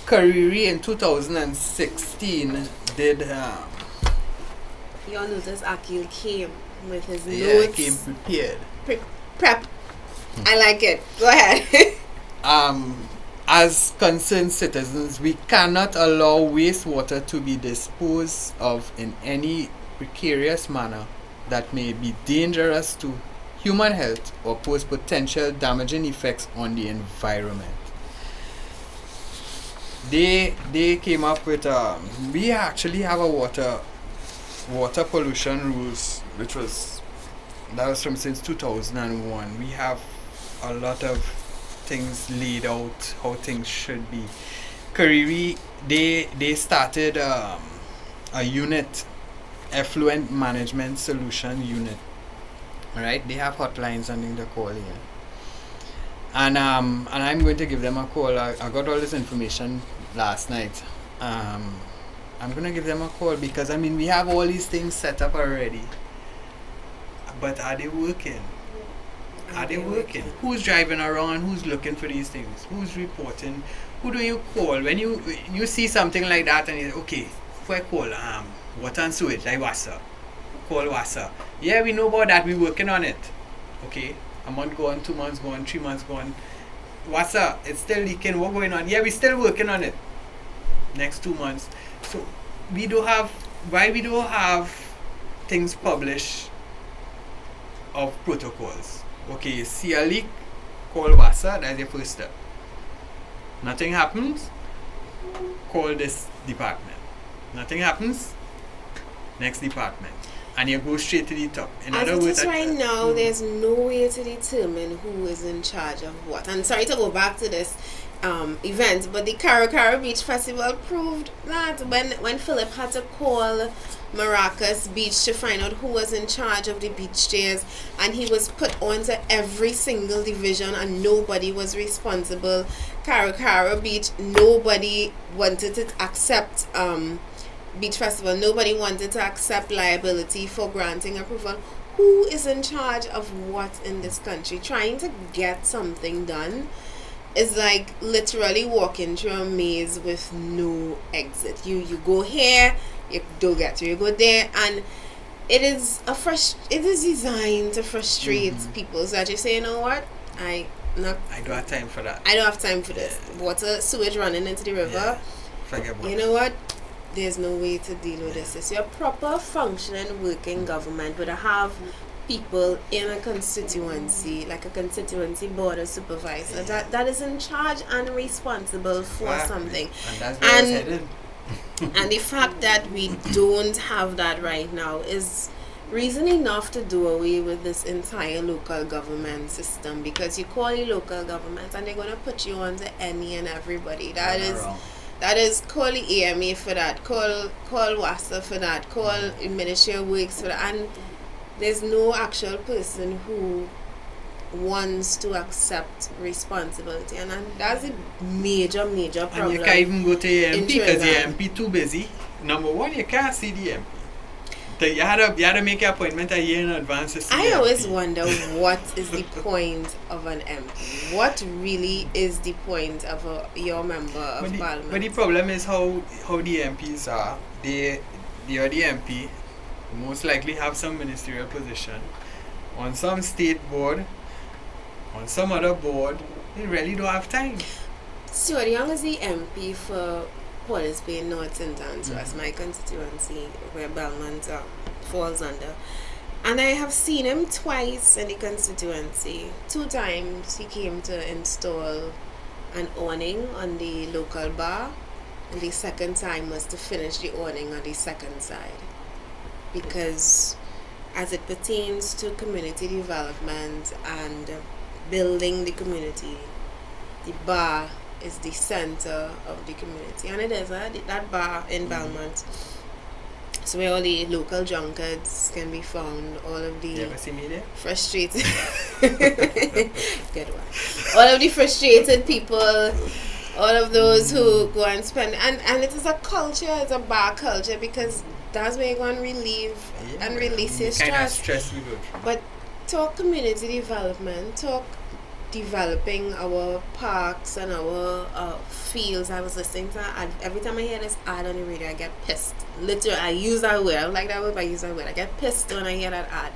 Speaker 2: Kariri in 2016 did.
Speaker 1: Y'all notice Akil came with his notes.
Speaker 2: Yeah, he came prepared.
Speaker 1: Prep. I like it. Go ahead.
Speaker 2: As concerned citizens, we cannot allow wastewater to be disposed of in any precarious manner that may be dangerous to human health or pose potential damaging effects on the environment. They came up with we actually have a water pollution rules, that was from since 2001. We have a lot of things laid out how things should be. Kariri, they started a unit, effluent management solution unit. Alright, they have hotlines and things to call here. And I'm going to give them a call. I got all this information last night. I'm going to give them a call because I mean we have all these things set up already. But are they working? Are they working? Who's driving around? Who's looking for these things? Who's reporting? Who do you call when you see something like that and you okay, who I call? Water and sewage, like WASA. Call WASA. Yeah, we know about that. We're working on it. Okay, a month gone, 2 months gone, 3 months gone. WASA, it's still leaking. What's going on? Yeah, we're still working on it. Next 2 months. So why we don't have things published of protocols? Okay, you see a leak, call WASA. That's your first step. Nothing happens, call this department. Nothing happens, next department. And you go straight to the top. In
Speaker 1: As
Speaker 2: other
Speaker 1: it
Speaker 2: words,
Speaker 1: is right now, there's no way to determine who is in charge of what. And sorry to go back to this event, but the Cara Beach Festival proved that when Philip had to call Maracas Beach to find out who was in charge of the beach chairs, and he was put onto every single division and nobody was responsible. Cara Beach, nobody wanted to accept Beach Festival, nobody wanted to accept liability for granting approval. Who is in charge of what in this country? Trying to get something done is like literally walking through a maze with no exit. You go here, you don't get to, you go there, and it is designed to frustrate people. So that you say, you know what, I don't have time for that. I don't have time for this. Water, sewage running into the river.
Speaker 2: Yeah. Forget about
Speaker 1: you know what? There's no way to deal with this. It's your proper functioning working government would have people in a constituency, like a constituency board or supervisor that is in charge and responsible for something.
Speaker 2: And that's where it's headed.
Speaker 1: And the fact that we don't have that right now is reason enough to do away with this entire local government system, because you call it local government and they're going to put you on to any and everybody. That is call the AMA for that, call WASA for that, call the Ministry of Works for that, and there's no actual person who wants to accept responsibility, and that's a major problem.
Speaker 2: And you can't even go to the MP because the MP too busy. Number one, you can't see the MP. You had to make an appointment a year in advance to see
Speaker 1: I
Speaker 2: the
Speaker 1: always
Speaker 2: MP.
Speaker 1: wonder what is the point of an MP. What really is the point of your member of parliament?
Speaker 2: But the problem is how the MPs are. They are the MP, most likely have some ministerial position on some state board, on some other board. They really don't have time.
Speaker 1: Stuart Young is the MP for Police Bay, North St. Anne's, that's my constituency where Belmont falls under. And I have seen him twice in the constituency. 2 times he came to install an awning on the local bar, and the second time was to finish the awning on the second side. Because as it pertains to community development and building the community, the bar is the center of the community, and it is that bar in Belmont. So where all the local drunkards can be found, all of the
Speaker 2: You ever see me there?
Speaker 1: frustrated good one. All of the frustrated people, all of those who go and spend, and it is a culture, it's a bar culture, because that's where you go and relieve and release your
Speaker 2: Kind of
Speaker 1: stress.
Speaker 2: stress we go through.
Speaker 1: But talk community development, talk developing our parks and our fields. I was listening to that ad. Every time I hear this ad on the radio, I get pissed. Literally, I use that word. I don't like that word, but I use that word. I get pissed when I hear that ad.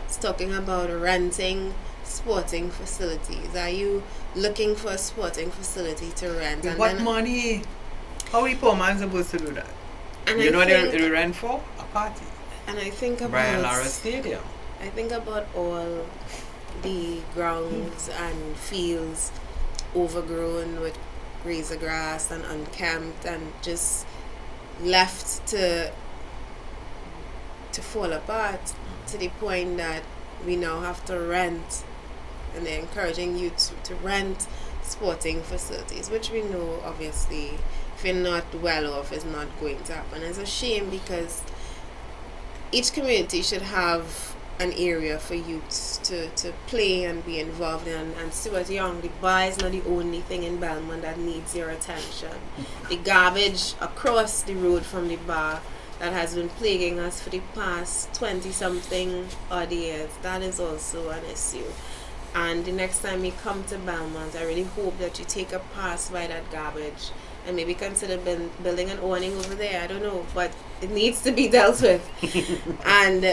Speaker 1: It's talking about renting sporting facilities. Are you looking for a sporting facility to rent?
Speaker 2: With
Speaker 1: And
Speaker 2: what
Speaker 1: then,
Speaker 2: money? How are poor man supposed to do that?
Speaker 1: and
Speaker 2: You
Speaker 1: I
Speaker 2: know what
Speaker 1: think,
Speaker 2: they rent for? A party.
Speaker 1: and I think
Speaker 2: Brian
Speaker 1: about
Speaker 2: Lara Stadium.
Speaker 1: I think about all the grounds and fields overgrown with razor grass and unkempt and just left to fall apart, to the point that we now have to rent, and they're encouraging you to rent sporting facilities, which we know obviously if you're not well off is not going to happen. It's a shame because each community should have an area for youths to play and be involved in. And Stuart Young, the bar is not the only thing in Belmont that needs your attention. The garbage across the road from the bar that has been plaguing us for the past 20-something odd years, that is also an issue. And the next time you come to Belmont, I really hope that you take a pass by that garbage and maybe consider building an awning over there. I don't know, but it needs to be dealt with. And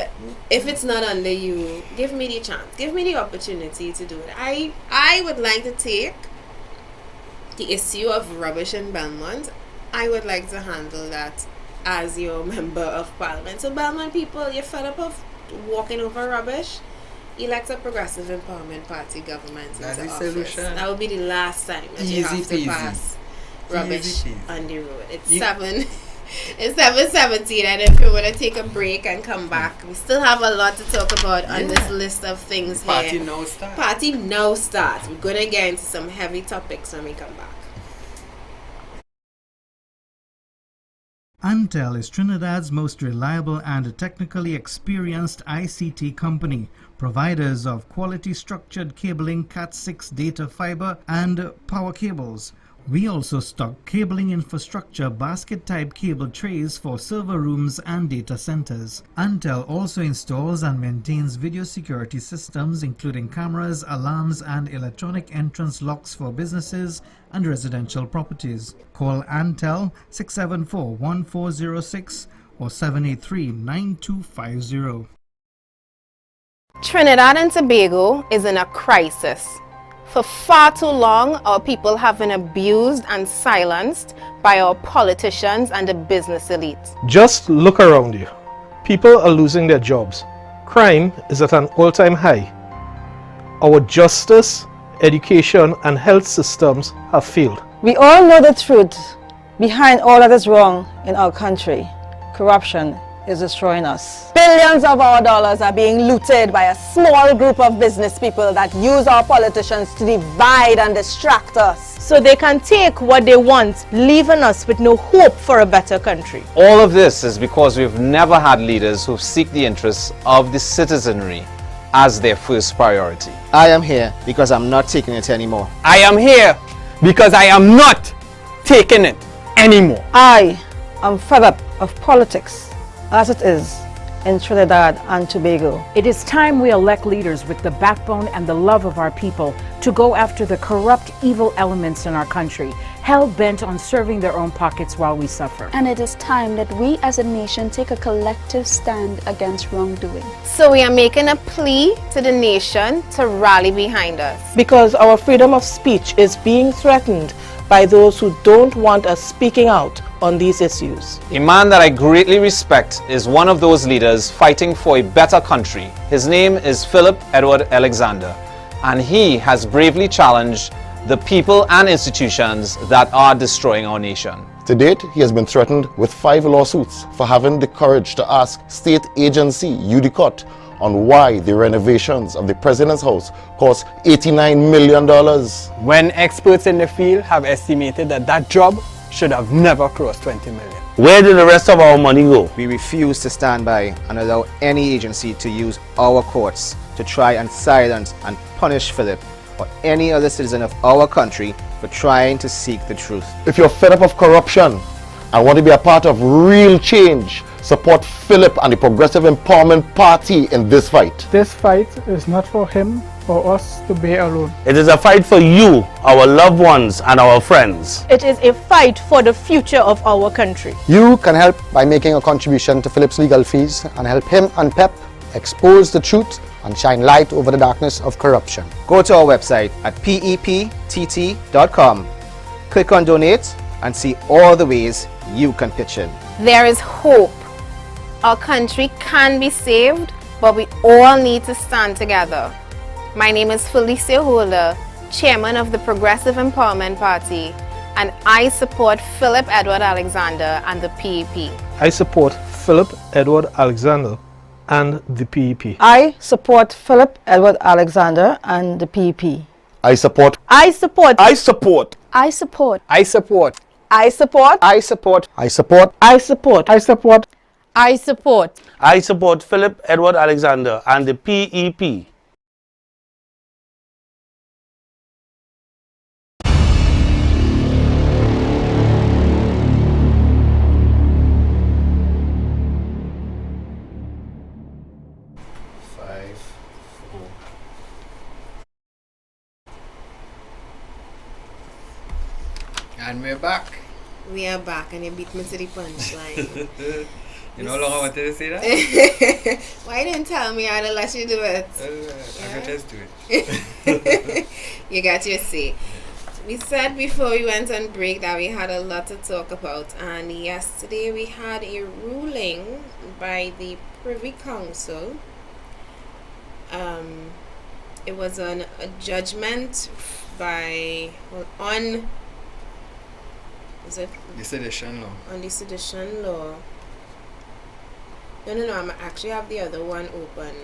Speaker 1: if it's not under you, give me the chance, give me the opportunity to do it. I would like to take the issue of rubbish in Belmont. I would like to handle that as your member of parliament. So Belmont people, you're fed up of walking over rubbish? Elect a Progressive Empowerment Party government
Speaker 2: That's
Speaker 1: into
Speaker 2: the
Speaker 1: office.
Speaker 2: solution.
Speaker 1: That will be the last time that
Speaker 2: Easy
Speaker 1: you have to
Speaker 2: peasy.
Speaker 1: pass rubbish
Speaker 2: Easy peasy.
Speaker 1: on the road. It's
Speaker 2: You-
Speaker 1: 7:17, and if you want to take a break and come back, we still have a lot to talk about on this list of things
Speaker 2: Party
Speaker 1: here.
Speaker 2: now start.
Speaker 1: Party now starts. We're gonna get into some heavy topics when we come back.
Speaker 7: Antel is Trinidad's most reliable and technically experienced ICT company, providers of quality structured cabling, Cat6 data fiber and power cables. We also stock cabling infrastructure basket-type cable trays for server rooms and data centers. Antel also installs and maintains video security systems including cameras, alarms and electronic entrance locks for businesses and residential properties. Call Antel 674-1406 or 783-9250.
Speaker 1: Trinidad and Tobago is in a crisis. For far too long, our people have been abused and silenced by our politicians and the business elite.
Speaker 8: Just look around you. People are losing their jobs. Crime is at an all-time high. Our justice, education, and health systems have failed.
Speaker 9: We all know the truth behind all that is wrong in our country. Corruption is destroying us. Billions of our dollars are being looted by a small group of business people that use our politicians to divide and distract us,
Speaker 4: So they can take what they want, leaving us with no hope for a better country.
Speaker 10: All of this is because we've never had leaders who seek the interests of the citizenry as their first priority.
Speaker 11: I am here because I'm not taking it anymore.
Speaker 5: I am here because I am not taking it anymore.
Speaker 9: I am fed up of politics as it is in Trinidad and Tobago.
Speaker 12: It is time we elect leaders with the backbone and the love of our people to go after the corrupt, evil elements in our country, hell-bent on serving their own pockets while we suffer.
Speaker 13: And it is time that we as a nation take a collective stand against wrongdoing.
Speaker 1: So we are making a plea to the nation to rally behind us.
Speaker 9: Because our freedom of speech is being threatened by those who don't want us speaking out on these issues.
Speaker 10: A man that I greatly respect is one of those leaders fighting for a better country. His name is Philip Edward Alexander, and he has bravely challenged the people and institutions that are destroying our nation.
Speaker 14: To date, he has been threatened with 5 lawsuits for having the courage to ask state agency UDCOT on why the renovations of the President's house cost $89 million.
Speaker 5: When experts in the field have estimated that that job should have never crossed 20 million.
Speaker 11: Where did the rest of our money go? We refuse to stand by and allow any agency to use our courts to try and silence and punish Philip or any other citizen of our country for trying to seek the truth.
Speaker 14: If you're fed up of corruption and want to be a part of real change, support Philip and the Progressive Empowerment Party in this fight.
Speaker 8: This fight is not for him or us to bear alone.
Speaker 11: It is a fight for you, our loved ones, and our friends.
Speaker 4: It is a fight for the future of our country.
Speaker 11: You can help by making a contribution to Philip's legal fees and help him and PEP expose the truth and shine light over the darkness of corruption. Go to our website at peptt.com, click on donate and see all the ways you can pitch in.
Speaker 1: There is hope. Our country can be saved, but we all need to stand together. My name is Felicia Holder, Chairman of the Progressive Empowerment Party, and I support Philip Edward Alexander and the PEP.
Speaker 8: I support Philip Edward Alexander and the PEP.
Speaker 9: I support Philip Edward Alexander and the PEP.
Speaker 14: I support.
Speaker 9: I support.
Speaker 14: I support.
Speaker 13: I support.
Speaker 5: I support.
Speaker 9: I support.
Speaker 5: I support.
Speaker 14: I support.
Speaker 9: I support.
Speaker 5: I support.
Speaker 9: I support.
Speaker 15: I support Philip Edward Alexander and the PEP.
Speaker 2: And we're back.
Speaker 1: We are back, and you beat me to the punchline.
Speaker 2: You no longer wanted to say that?
Speaker 1: Why didn't tell me I'd let you do it?
Speaker 2: I could just do it.
Speaker 1: You got your say. We said before we went on break that we had a lot to talk about, and yesterday we had a ruling by the Privy Council. It was on a judgment by on is it
Speaker 2: the sedition law.
Speaker 1: On the sedition law. No, I actually have the other one open.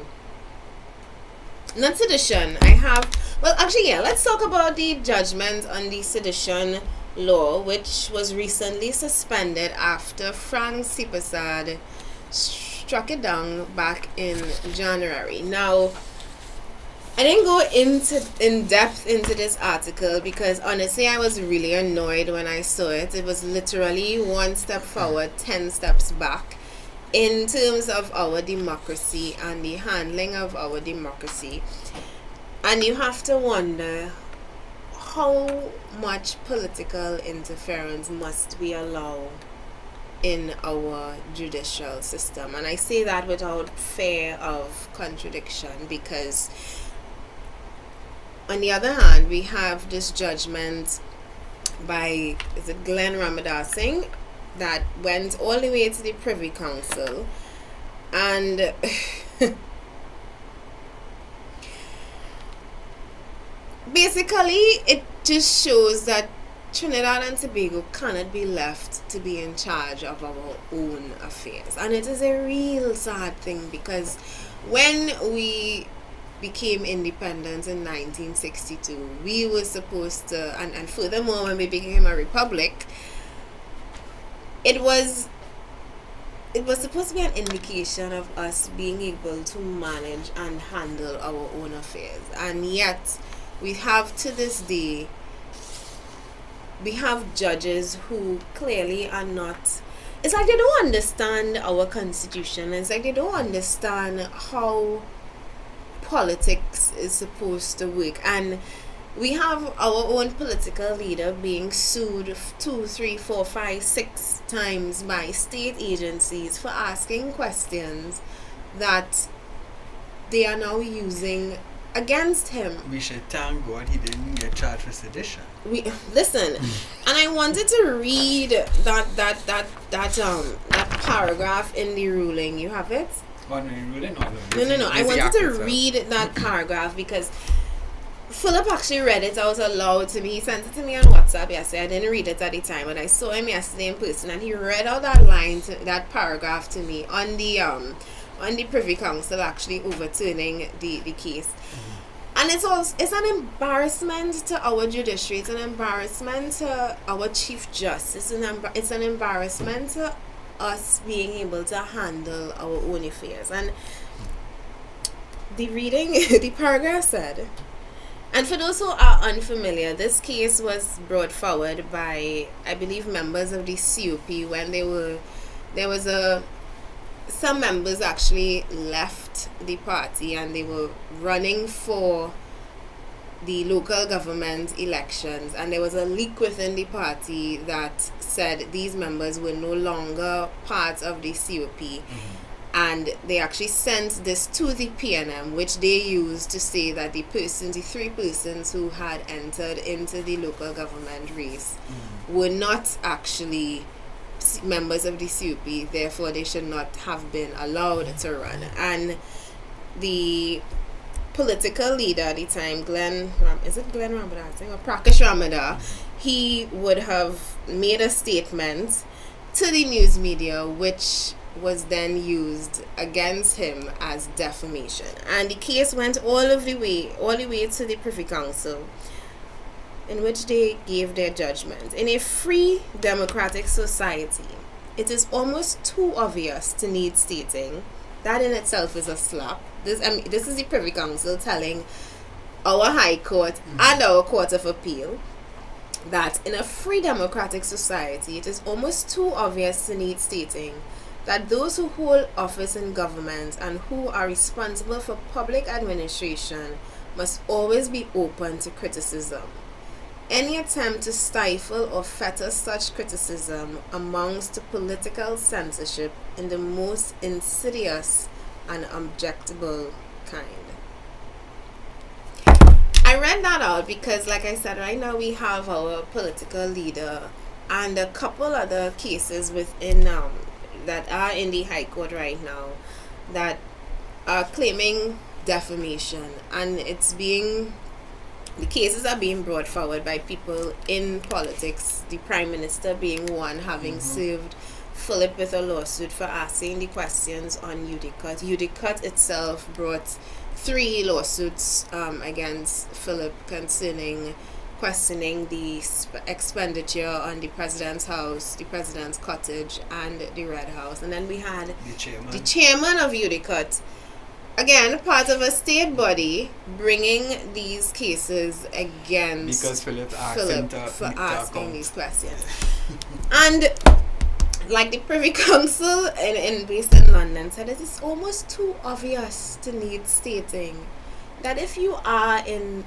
Speaker 1: Not sedition. I have, well, actually, yeah, let's talk about the judgment on the sedition law, which was recently suspended after Frank Sipasad struck it down back in January. Now, I didn't go in depth into this article because honestly I was really annoyed when I saw it. It was literally one step forward, 10 steps back in terms of our democracy and the handling of our democracy. And you have to wonder how much political interference must we allow in our judicial system. And I say that without fear of contradiction, because on the other hand, we have this judgment by, is it Glenn Ramadan Singh, that went all the way to the Privy Council, and basically it just shows that Trinidad and Tobago cannot be left to be in charge of our own affairs. And it is a real sad thing, because when we became independent in 1962, we were supposed to, and furthermore when we became a republic, it was supposed to be an indication of us being able to manage and handle our own affairs. And yet we have, to this day, we have judges who clearly are not, it's like they don't understand our constitution. It's like they don't understand how politics is supposed to work. And we have our own political leader being sued 2, 3, 4, 5, 6 times by state agencies for asking questions that they are now using against him.
Speaker 2: We should thank God he didn't get charged for sedition.
Speaker 1: We listen, and I wanted to read that paragraph in the ruling. You have it?
Speaker 2: Oh, no, ruling?
Speaker 1: No. I wanted to read that paragraph because Philip actually read it out aloud to me. He sent it to me on WhatsApp yesterday. I didn't read it at the time, but I saw him yesterday in person, and he read out that that paragraph to me on the Privy Council actually overturning the case. And it's an embarrassment to our judiciary. It's an embarrassment to our Chief Justice. It's an embarrassment to us being able to handle our own affairs. And the paragraph said, and for those who are unfamiliar, this case was brought forward by, I believe, members of the COP when some members actually left the party and they were running for the local government elections, and there was a leak within the party that said these members were no longer part of the COP. And they actually sent this to the PNM, which they used to say that the 3 persons who had entered into the local government race were not actually members of the COP, therefore they should not have been allowed to run. And the political leader at the time, Glenn Ramadan or Prakash Ramadan, he would have made a statement to the news media which was then used against him as defamation. And the case went all the way to the Privy Council, in which they gave their judgment. In a free democratic society, it is almost too obvious to need stating. That in itself is a slap. This is the Privy Council telling our High Court and our Court of Appeal that in a free democratic society, it is almost too obvious to need stating that those who hold office in government and who are responsible for public administration must always be open to criticism. Any attempt to stifle or fetter such criticism amounts to political censorship in the most insidious and objectionable kind. I read that out because, like I said, right now we have our political leader and a couple other cases within that are in the High Court right now that are claiming defamation, and the cases are being brought forward by people in politics, the Prime Minister being one, having served Philip with a lawsuit for asking the questions on Udicut. Udicut itself brought 3 lawsuits against Philip concerning questioning the expenditure on the President's house, the President's cottage, and the Red House. And then we had the chairman of Udicut, again, part of a state body, bringing these cases against
Speaker 2: because Philip
Speaker 1: for asking these questions. And like the Privy Council based in London said, it is almost too obvious to need stating that if you are in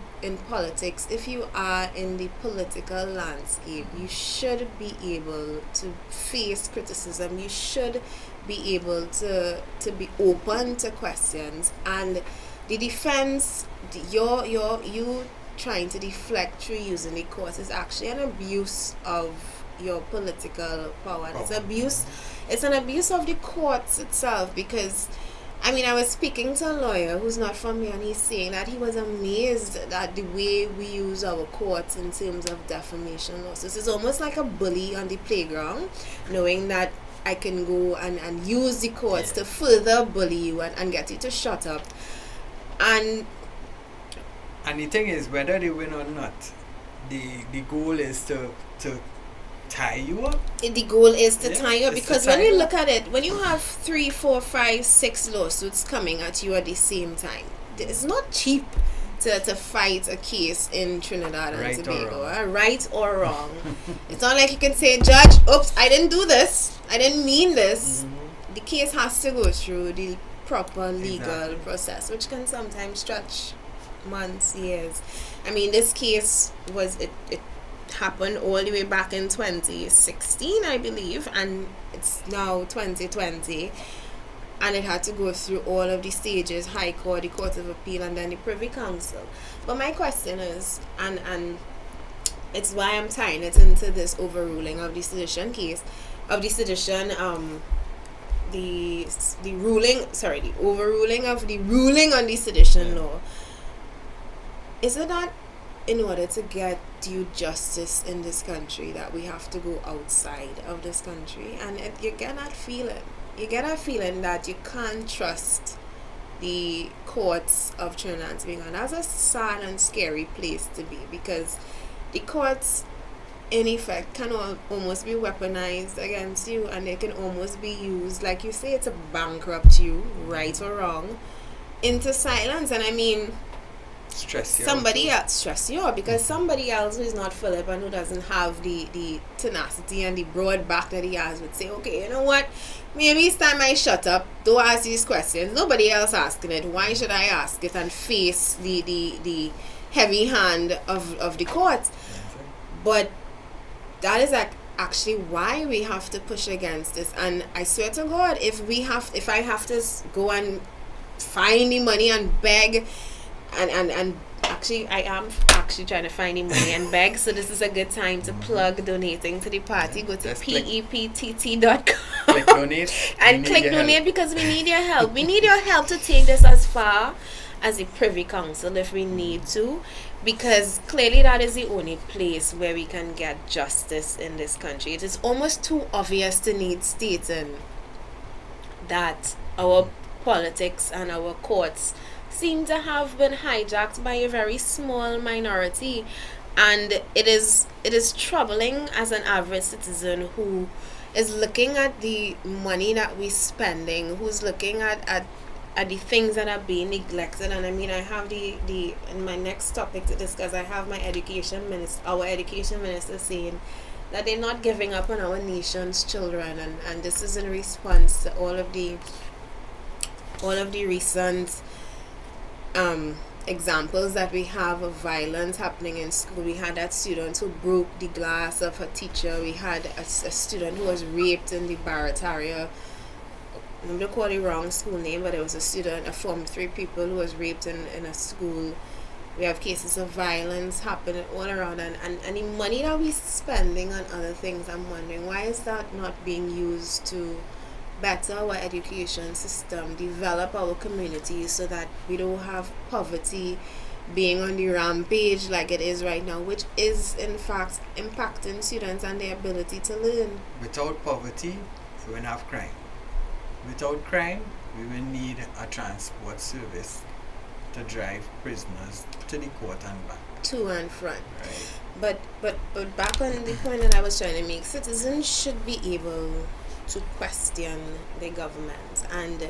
Speaker 1: politics, if you are in the political landscape, you should be able to face criticism. You should be able to be open to questions. And the defense, you trying to deflect through using the courts is actually an abuse of your political power. And it's an abuse of the courts itself, because I mean, I was speaking to a lawyer who's not from here, and he's saying that he was amazed at the way we use our courts in terms of defamation lawsuits. It's almost like a bully on the playground, knowing that I can go and use the courts to further bully you and get you to shut up. And
Speaker 2: the thing is, whether they win or not, the goal is to tie you up.
Speaker 1: The goal is to tie you up, because when you look at it, when you have 3, 4, 5, 6 lawsuits coming at you at the same time, it's not cheap to fight a case in Trinidad and Tobago, right or wrong. It's not like you can say, Judge, oops, I didn't do this, I didn't mean this. The case has to go through the proper legal process, which can sometimes stretch months, years. I mean, this case it happened all the way back in 2016, I believe, and it's now 2020, and it had to go through all of the stages: High Court, the Court of Appeal, and then the Privy Council. But my question is, and it's why I'm tying it into this overruling of the sedition case, of the sedition, the overruling of the ruling on the sedition law. Is it that in order to get due justice in this country that we have to go outside of this country? And you get that feeling. You get that feeling that you can't trust the courts of Trinidad and Tobago. And that's a sad and scary place to be, because the courts, in effect, can almost be weaponized against you, and they can almost be used, like you say, to bankrupt you, right or wrong, into silence. And I mean, stress you out, because somebody else who is not Philip and who doesn't have the tenacity and the broad back that he has would say, okay, you know what, maybe it's time I shut up, don't ask these questions, nobody else asking it, why should I ask it, and face the heavy hand of the court. But that is actually why we have to push against this. And I swear to God, if I have to go and find the money and beg, and actually I am actually trying to find the money and beg, so this is a good time to plug donating to the party. Go to peptt.com
Speaker 2: click donate
Speaker 1: and click donate, because we need your help. We need your help to take this as far as the Privy Council if we need to, because clearly that is the only place where we can get justice in this country. It is almost too obvious to need stating that our politics and our courts seem to have been hijacked by a very small minority, and it is troubling as an average citizen who is looking at the money that we're spending, who's looking at the things that are being neglected. And I mean, I have the in my next topic to discuss, I have my our education minister saying that they're not giving up on our nation's children, and this is in response to all of the recent examples that we have of violence happening in school. We had that student who broke the glass of her teacher. We had a student who was raped in the Barrett area. I'm going to call the wrong school name, but it was a student, a form 3 people who was raped in a school. We have cases of violence happening all around, and the money that we're spending on other things, I'm wondering, why is that not being used to better our education system, develop our communities so that we don't have poverty being on the rampage like it is right now, which is in fact impacting students and their ability to learn.
Speaker 2: Without poverty, we won't have crime. Without crime, we will need a transport service to drive prisoners to the court and back.
Speaker 1: To and from.
Speaker 2: Right.
Speaker 1: But back on the point that I was trying to make, citizens should be able to question the government, and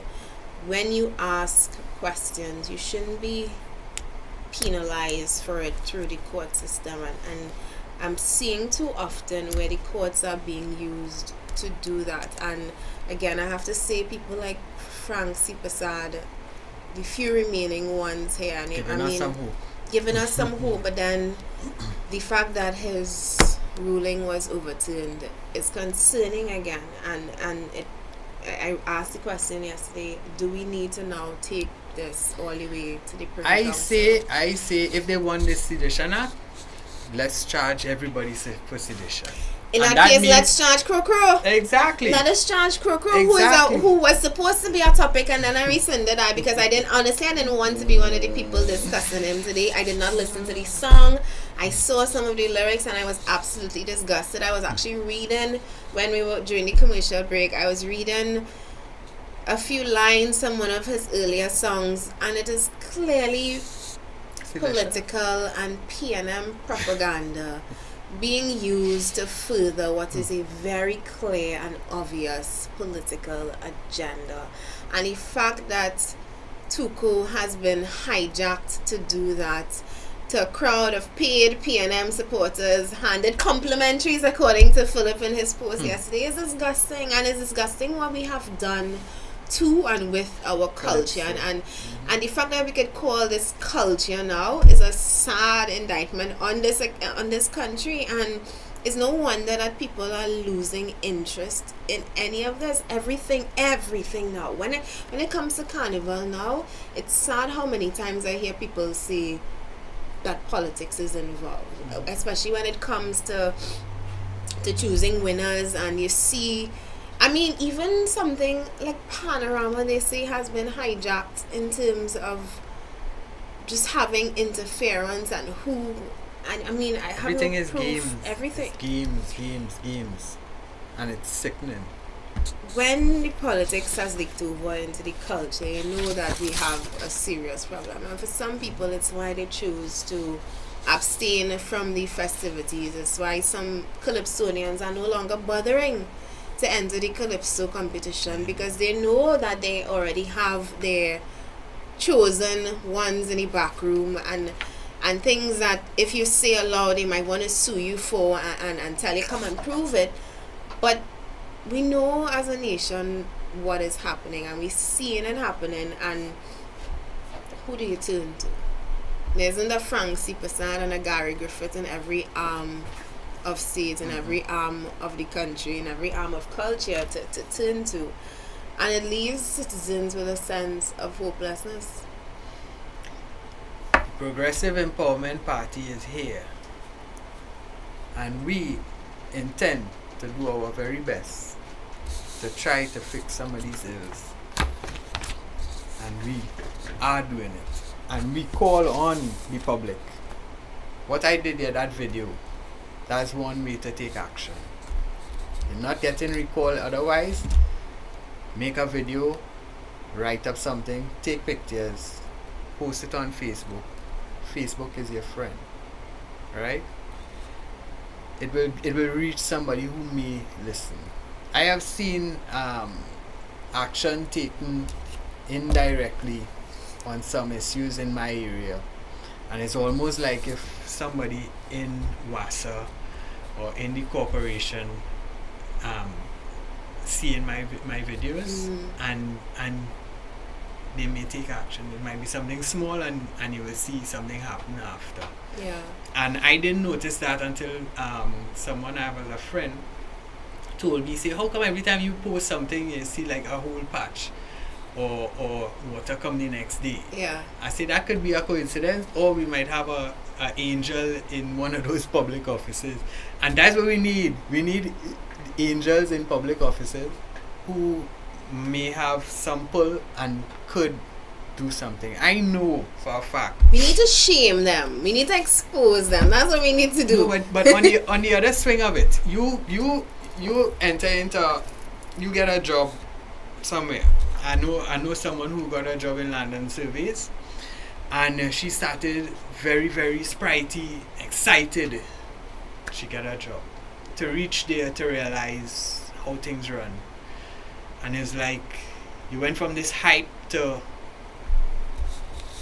Speaker 1: when you ask questions, you shouldn't be penalized for it through the court system, and I'm seeing too often where the courts are being used to do that. And again, I have to say, people like Frank C. Prasad, the few remaining ones here, and giving us some hope, but then the fact that his ruling was overturned is concerning again, and I asked the question yesterday, do we need to now take this all the way to the Privy Council?
Speaker 2: I say if they want this Sedition Act, let's charge everybody for sedition.
Speaker 1: In that case, let's charge Crow.
Speaker 2: Exactly.
Speaker 1: Let us charge Crow,
Speaker 2: exactly.
Speaker 1: who was supposed to be a topic, and then I rescinded that because I didn't want to be one of the people discussing him today. I did not listen to the song. I saw some of the lyrics and I was absolutely disgusted. I was actually reading, when we were during the commercial break, I was reading a few lines from one of his earlier songs, and it is clearly political and PNM propaganda being used to further what is a very clear and obvious political agenda. And the fact that Tuku has been hijacked to do that, to a crowd of paid PNM supporters, handed complimentaries according to Philip in his post yesterday, is disgusting, and it's disgusting what we have done to and with our culture. And the fact that we could call this culture now is a sad indictment on this country, and it's no wonder that people are losing interest in any of this. Everything now. When it comes to carnival now, it's sad how many times I hear people say that politics is involved, especially when it comes to choosing winners. And you see, I mean, even something like Panorama, they say, has been hijacked in terms of just having interference and who. And I mean, I have
Speaker 2: everything
Speaker 1: no
Speaker 2: is
Speaker 1: proof.
Speaker 2: games.
Speaker 1: Everything.
Speaker 2: It's games, and it's sickening.
Speaker 1: When the politics has leaked over into the culture, you know that we have a serious problem. And for some people, it's why they choose to abstain from the festivities. It's why some calypsonians are no longer bothering to enter the calypso competition, because they know that they already have their chosen ones in the back room, and things that if you say aloud they might want to sue you for and tell you come and prove it. But we know as a nation what is happening, and we're seeing it happening, and who do you turn to? There isn't a Frank C. Prasad and a Gary Griffith in every arm of state, in every arm of the country, in every arm of culture to turn to, and it leaves citizens with a sense of hopelessness.
Speaker 2: Progressive Empowerment Party is here, and we intend to do our very best to try to fix some of these ills, and we are doing it, and we call on the public. What I did here, that video, that's one way to take action. You're not getting recall otherwise. make a video, write up something, take pictures, post it on Facebook. Facebook is your friend, right? It will reach somebody who may listen. I have seen action taken indirectly on some issues in my area, and it's almost like if somebody in WASA or in the corporation seeing my videos and they may take action. It might be something small and you will see something happen after.
Speaker 1: Yeah.
Speaker 2: And I didn't notice that until someone I have as a friend told me, say, how come every time you post something you see like a whole patch or water come the next day?
Speaker 1: Yeah.
Speaker 2: I said that could be a coincidence, or we might have a angel in one of those public offices. And that's what we need. We need angels in public offices who may have some pull and could do something. I know for a fact.
Speaker 1: We need to shame them. We need to expose them. That's what we need to do.
Speaker 2: No, but on the other swing of it, you enter into, you get a job somewhere. I know someone who got a job in London Surveys, and she started very, very sprightly, excited. She got a job. To reach there to realize how things run. And it's like you went from this hype to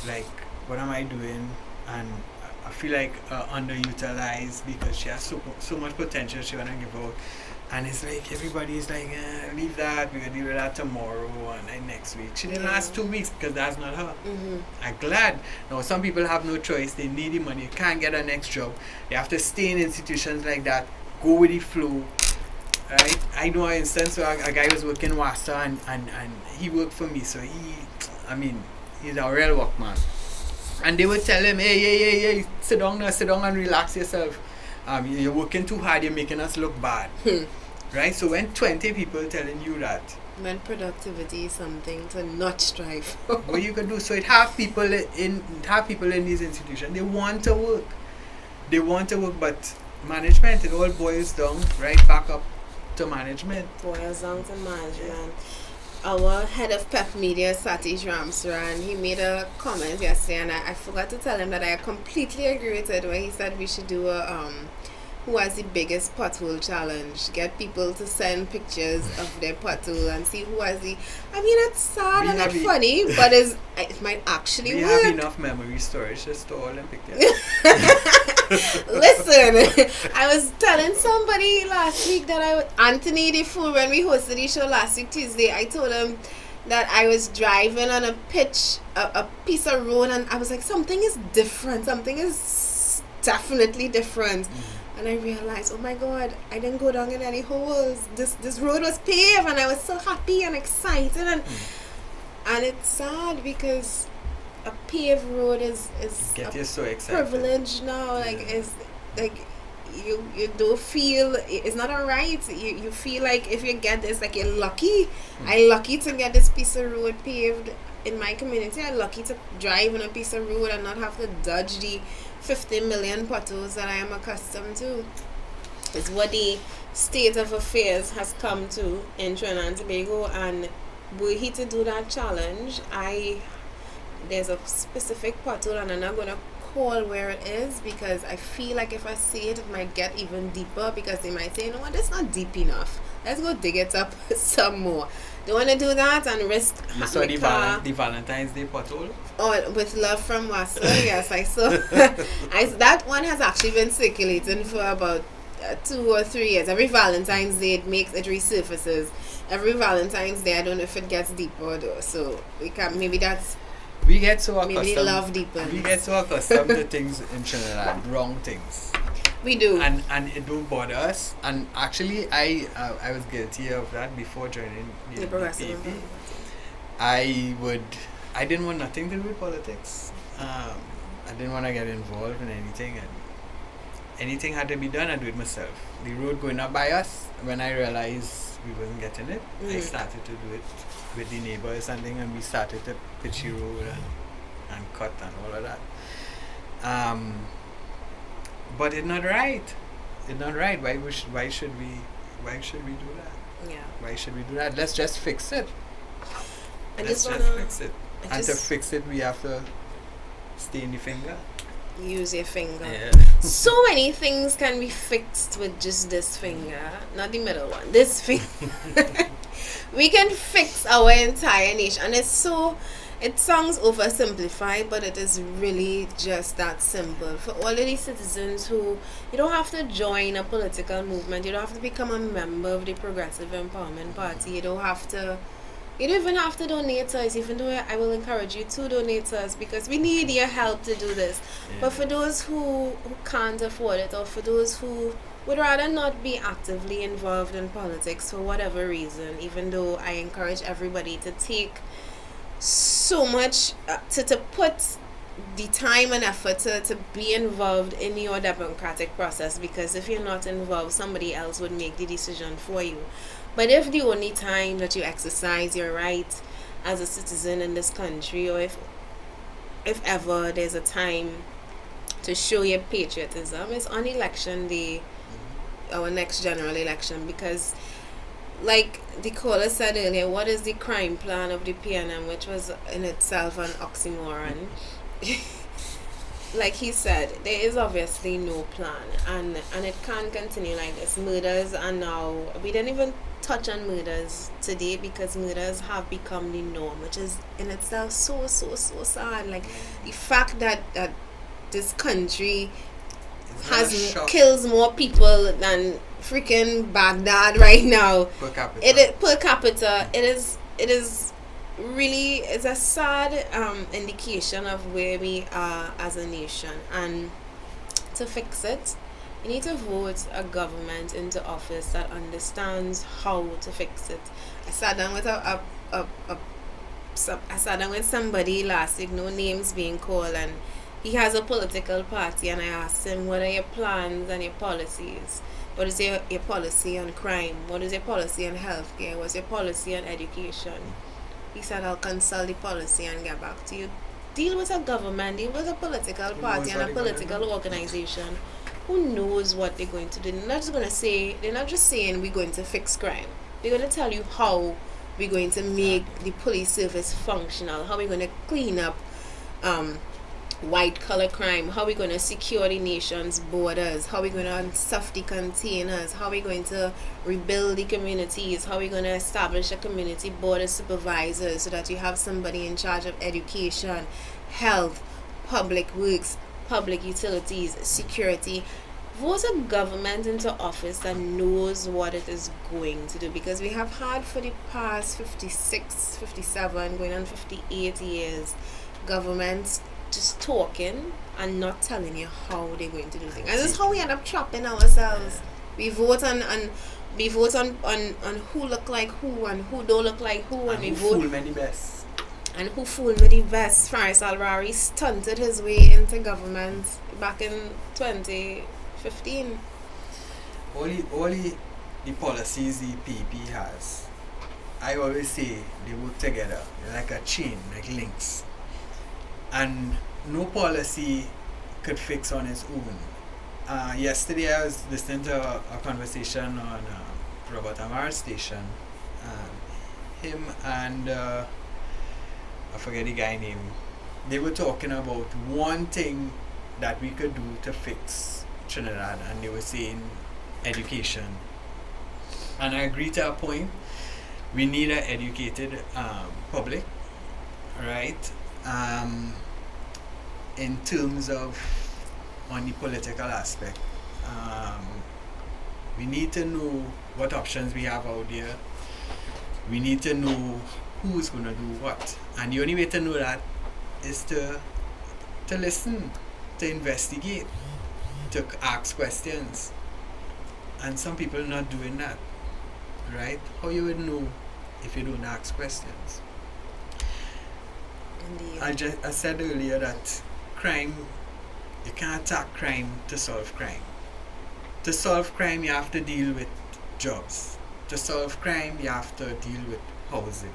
Speaker 2: like, what am I doing? And I feel like underutilized because she has so much potential she wanna give out. And it's like everybody's like, leave that, we're gonna deal with that tomorrow and then next week. She didn't last 2 weeks because that's not her. I'm glad. Now some people have no choice, they need the money, can't get a next job. They have to stay in institutions like that, go with the flow. Right? I know an instance where a guy was working WASA and he worked for me, so he's a real workman. And they would tell him, hey, sit down and relax yourself. You're working too hard, you're making us look bad. Right? So when 20 people telling you that,
Speaker 1: when productivity is something to not strive for.
Speaker 2: What you can do, so it have people in these institutions, they want to work, but management, it all boils down right back up to management.
Speaker 1: Boils down to management. Our head of PEP Media, Satish Ramsaran, he made a comment yesterday, and I forgot to tell him that I completely agree with it, where he said we should do a who has the biggest pothole challenge. Get people to send pictures of their pothole and see who has the... I mean, it's sad and it's funny, but it might actually work.
Speaker 2: We have enough memory storage to store all them pictures.
Speaker 1: Listen, I was telling somebody last week that Anthony the Fool, when we hosted the show last week Tuesday, I told him that I was driving on a piece of road, and I was like, something is different, something is definitely different. And I realized, oh my God, I didn't go down in any holes. This road was paved, and I was so happy and excited, and it's sad because a paved road is
Speaker 2: get you so excited.
Speaker 1: Privilege now. Like it's like you don't feel it's not a right. You feel like if you get this, like you're lucky. I'm lucky to get this piece of road paved in my community. I'm lucky to drive on a piece of road and not have to dodge the 50 million potholes that I am accustomed to. It's what the state of affairs has come to in Trinidad and Tobago, and were he to do that challenge, there's a specific pothole, and I'm not going to call where it is because I feel like if I see it, it might get even deeper, because they might say, you know what, that's not deep enough. Let's go dig it up some more. Don't want to do that and risk
Speaker 2: You saw the Valentine's Day pothole?
Speaker 1: Oh, with Love from Wassa, yes, I saw. That one has actually been circulating for about 2 or 3 years. Every Valentine's Day it resurfaces. Every Valentine's Day, I don't know if it gets deeper though. So we can
Speaker 2: we get so accustomed.
Speaker 1: Maybe love deepens.
Speaker 2: We get so accustomed to things in Trinidad, wrong things.
Speaker 1: We do.
Speaker 2: And it don't bother us. And actually, I was guilty of that before joining the
Speaker 1: Progressive.
Speaker 2: I didn't want nothing to do with politics. I didn't want to get involved in anything, and anything had to be done, I do it myself. The road going up by us, when I realized we wasn't getting it, I started to do it with the neighbors and thing, and we started to pitch the road and cut and all of that. But it's not right. It's not right. Why should we do that?
Speaker 1: Yeah.
Speaker 2: Why should we do that? Let's just fix it. Let's just fix it. And to fix it, we have to stay in the finger.
Speaker 1: Use your finger.
Speaker 2: Yeah.
Speaker 1: So many things can be fixed with just this finger, not the middle one. This finger. We can fix our entire nation, and it sounds oversimplified, but it is really just that simple. For all of these citizens who, you don't have to join a political movement, you don't have to become a member of the Progressive Empowerment Party, you don't even have to donate to us, even though I will encourage you to donate to us because we need your help to do this. Yeah. But for those who can't afford it, or for those who would rather not be actively involved in politics for whatever reason, even though I encourage everybody to take so much, to put the time and effort to be involved in your democratic process, because if you're not involved, somebody else would make the decision for you. But if the only time that you exercise your right as a citizen in this country, or if ever there's a time to show your patriotism, is on election day, our next general election, because like the caller said earlier, what is the crime plan of the PNM, which was in itself an oxymoron. Like he said, there is obviously no plan, and it can't continue like this. Murders are now, we didn't even touch on murders today because murders have become the norm, which is in itself so sad. Like the fact that this country kills more people than freaking Baghdad right now
Speaker 2: per capita.
Speaker 1: It is really, it's a sad indication of where we are as a nation. And to fix it, you need to vote a government into office that understands how to fix it. I sat down with I sat down with somebody last week, no names being called, and he has a political party, and I asked him, what are your plans and your policies? What is your policy on crime? What is your policy on healthcare? What's your policy on education? He said, I'll consult the policy and get back to you. Deal with a government, deal with a political party and a political organization who knows what they're going to do. They're not just saying we're going to fix crime. They're going to tell you how we're going to make the police service functional, how we're going to clean up white collar crime, how we're going to secure the nation's borders, how we're going to stuff the containers, how we're going to rebuild the communities, how we're going to establish a community board of supervisors so that you have somebody in charge of education, health, public works, public utilities, security. Vote a government into office that knows what it is going to do, because we have had for the past 56, 57, going on 58 years, governments just talking and not telling you how they're going to do things. And this is how we end up trapping ourselves. We vote on who look like who and who don't look like who, and we vote
Speaker 2: fool me the best.
Speaker 1: And who fooled me the best. Faris Alrari stunted his way into government back in 2015.
Speaker 2: Only the policies the PP has, I always say they work together. They're like a chain, like links. And no policy could fix on its own. Yesterday I was listening to a conversation on Robert Amar's station. Him and I forget the guy name. They were talking about one thing that we could do to fix Trinidad, and they were saying education. And I agree to a point. We need an educated public, right? In terms of on the political aspect, we need to know what options we have out there. We need to know who's going to do what, and the only way to know that is to listen, to investigate, to ask questions. And some people are not doing that, right? How you would know if you don't ask questions?
Speaker 1: Indeed.
Speaker 2: I said earlier that crime, you can't attack crime to solve crime. To solve crime, you have to deal with jobs. To solve crime, you have to deal with housing.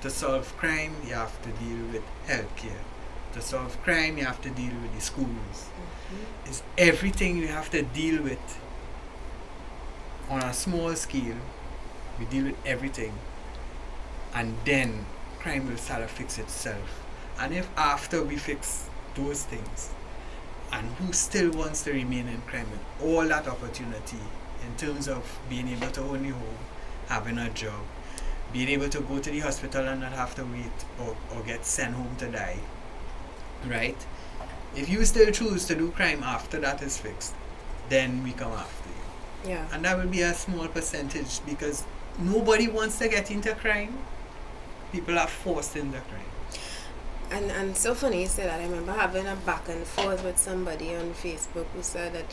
Speaker 2: To solve crime, you have to deal with healthcare. To solve crime, you have to deal with the schools. Mm-hmm. It's everything you have to deal with on a small scale. We deal with everything, and then crime will start to fix itself. And if after we fix those things, and who still wants to remain in crime with all that opportunity in terms of being able to own a home, having a job, being able to go to the hospital and not have to wait or get sent home to die, right? If you still choose to do crime after that is fixed, then we come after you.
Speaker 1: Yeah.
Speaker 2: And that will be a small percentage because nobody wants to get into crime. People are forced into crime.
Speaker 1: And so funny you say that. I remember having a back and forth with somebody on Facebook who said that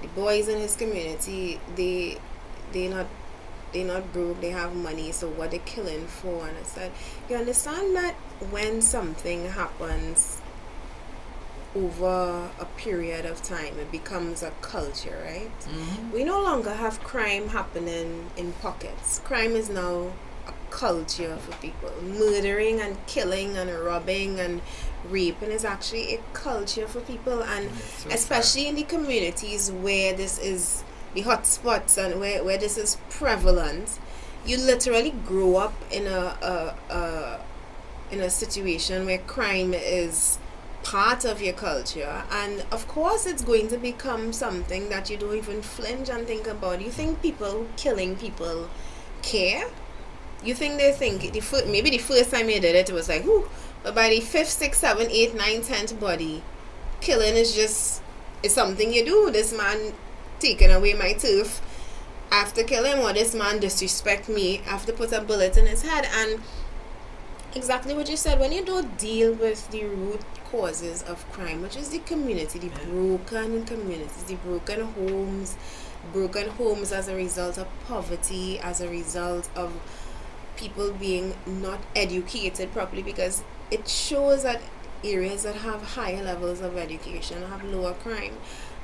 Speaker 1: the boys in his community, they're not broke, they have money, so what they're killing for. And I said, you understand that when something happens over a period of time, it becomes a culture, right?
Speaker 2: Mm-hmm.
Speaker 1: We no longer have crime happening in pockets. Crime is now a culture for people. Murdering and killing and robbing and raping is actually a culture for people, and
Speaker 2: so
Speaker 1: especially in the communities where this is the hot spots and where this is prevalent. You literally grow up in a situation where crime is part of your culture, and of course it's going to become something that you don't even flinch and think about. You think people killing people care? You think they think maybe the first time you did it was like, whoo, but by the 5th, 6th, 7th, 8th, 9th, 10th body, killing is something you do. This man taking away my turf after killing, or this man disrespect me after put a bullet in his head. And exactly what you said, when you don't deal with the root causes of crime, which is the community, the broken communities, the broken homes as a result of poverty, as a result of people being not educated properly, because it shows that areas that have higher levels of education have lower crime.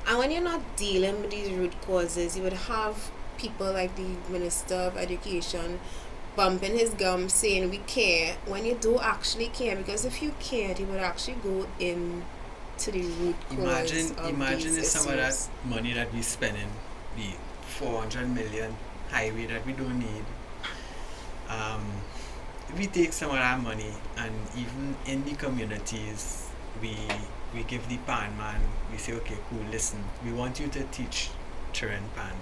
Speaker 1: And when you're not dealing with these root causes, you would have people like the Minister of Education bumping his gum saying we care when you don't actually care, because if you cared you would actually go in to the root cause of
Speaker 2: imagine
Speaker 1: these
Speaker 2: if some of that
Speaker 1: issues.
Speaker 2: money that we spending, the 400 million highway that we don't need, if we take some of that money and even in the communities we give the pan man, we say, okay, cool, listen, we want you to teach children pan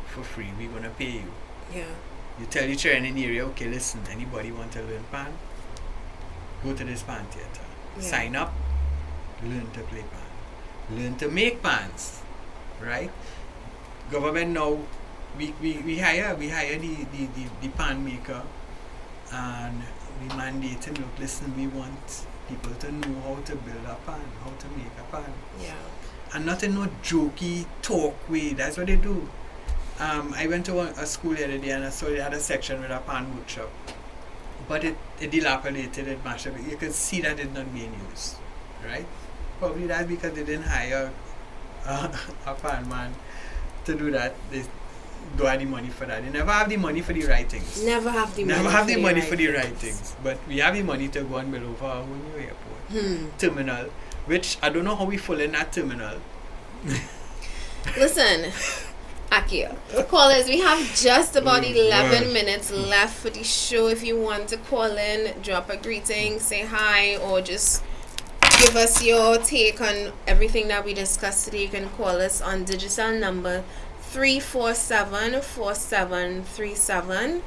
Speaker 2: for free, we're gonna pay you.
Speaker 1: Yeah.
Speaker 2: You tell your children in the area, okay, listen, anybody want to learn pan, go to this pan theater, sign up, learn to play pan, learn to make pans, right? Government now, we hire the pan maker, and we mandate him, look, listen, we want people to know how to build a pan, how to make a pan.
Speaker 1: Yeah.
Speaker 2: And not in no jokey talk way, that's what they do. I went to a school the other day and I saw they had a section with a pan workshop, but it dilapidated, it mashed up. You could see that it's not being used, right? Probably that's because they didn't hire a pan man to do that. They don't have the money for that. They never have the money for the right things.
Speaker 1: Never have the
Speaker 2: money for the right things. But we have the money to go and build over our own new airport terminal, which I don't know how we full in that terminal.
Speaker 1: Listen, Akia, callers, we have just about 11 minutes left for the show. If you want to call in, drop a greeting, say hi, or just give us your take on everything that we discussed today, you can call us on digital number 347-4737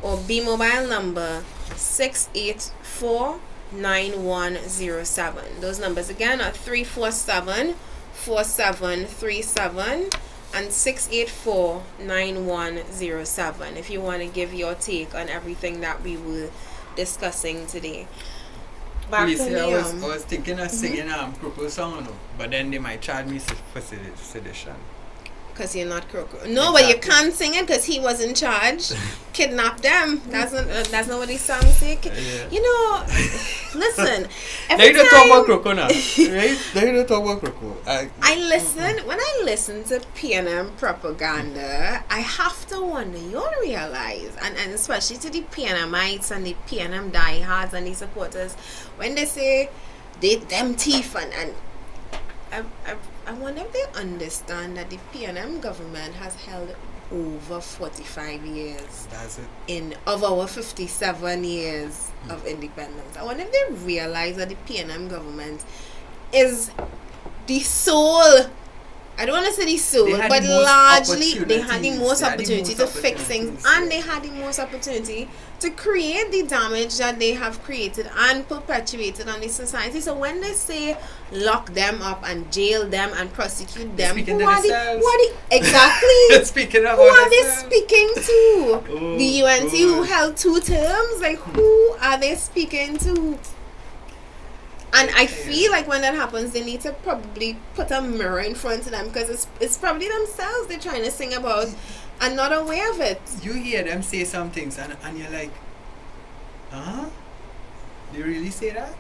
Speaker 1: or B-Mobile number 684-9107. Those numbers again are 347-4737 and 684-9107 if you want to give your take on everything that we were discussing today. Back
Speaker 2: Please,
Speaker 1: to
Speaker 2: I
Speaker 1: the,
Speaker 2: was thinking of singing Croco song, but then they might charge me for sedition.
Speaker 1: Because you're not Croco. No, but you can't sing it because he was in charge. Kidnap them. That's not what these songs say. You know, listen.
Speaker 2: They don't talk about Croco now, right? They don't talk about Croco.
Speaker 1: When I listen to PNM propaganda, I have to wonder, you all realize, and especially to the PNMites and the PNM diehards and the supporters, when they say them thief and I wonder if they understand that the PNM government has held over 45 years.
Speaker 2: That's it.
Speaker 1: Of our 57 years of independence. I wonder if they realize that the PNM government is the sole, I don't want to say the sole, but largely they had the most opportunity to fix things, and they had the most opportunity to create the damage that they have created and perpetuated on the society. So when they say lock them up and jail them and prosecute them, who are the exactly
Speaker 2: speaking of
Speaker 1: who are they speaking to? The UNC who held 2 terms? Like, who are they speaking to? And I feel like when that happens, they need to probably put a mirror in front of them, because it's probably themselves they're trying to sing about and not aware of it.
Speaker 2: You hear them say some things and you're like, huh? They really say that?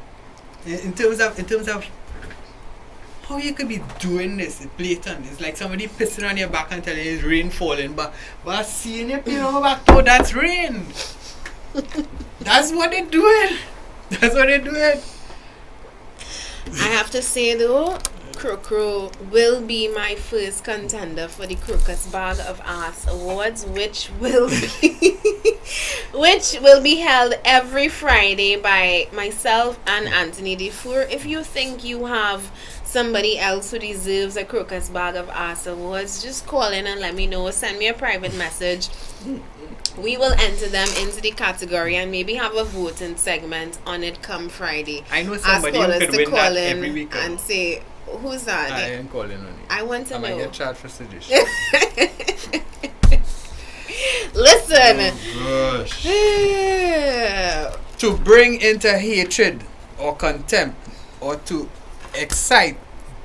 Speaker 2: In terms of how you could be doing this, it's blatant. It's like somebody pissing on your back and telling you it's rain falling, but seeing you pee on your back, oh, that's rain. That's what they're doing. That's what they're doing.
Speaker 1: I have to say though, Crow will be my first contender for the Crocus Bag of Ass Awards, which will be held every Friday by myself and Anthony Dufour. If you think you have somebody else who deserves a Crocus Bag of Ass Awards, just call in and let me know. Send me a private message. We will enter them into the category and maybe have a voting segment on it come Friday.
Speaker 2: I know somebody who could win that every week
Speaker 1: and say, who's that?
Speaker 2: I am calling on you.
Speaker 1: I want to know.
Speaker 2: I might get charged for sedition.
Speaker 1: Listen.
Speaker 2: Oh, gosh. To bring into hatred or contempt or to excite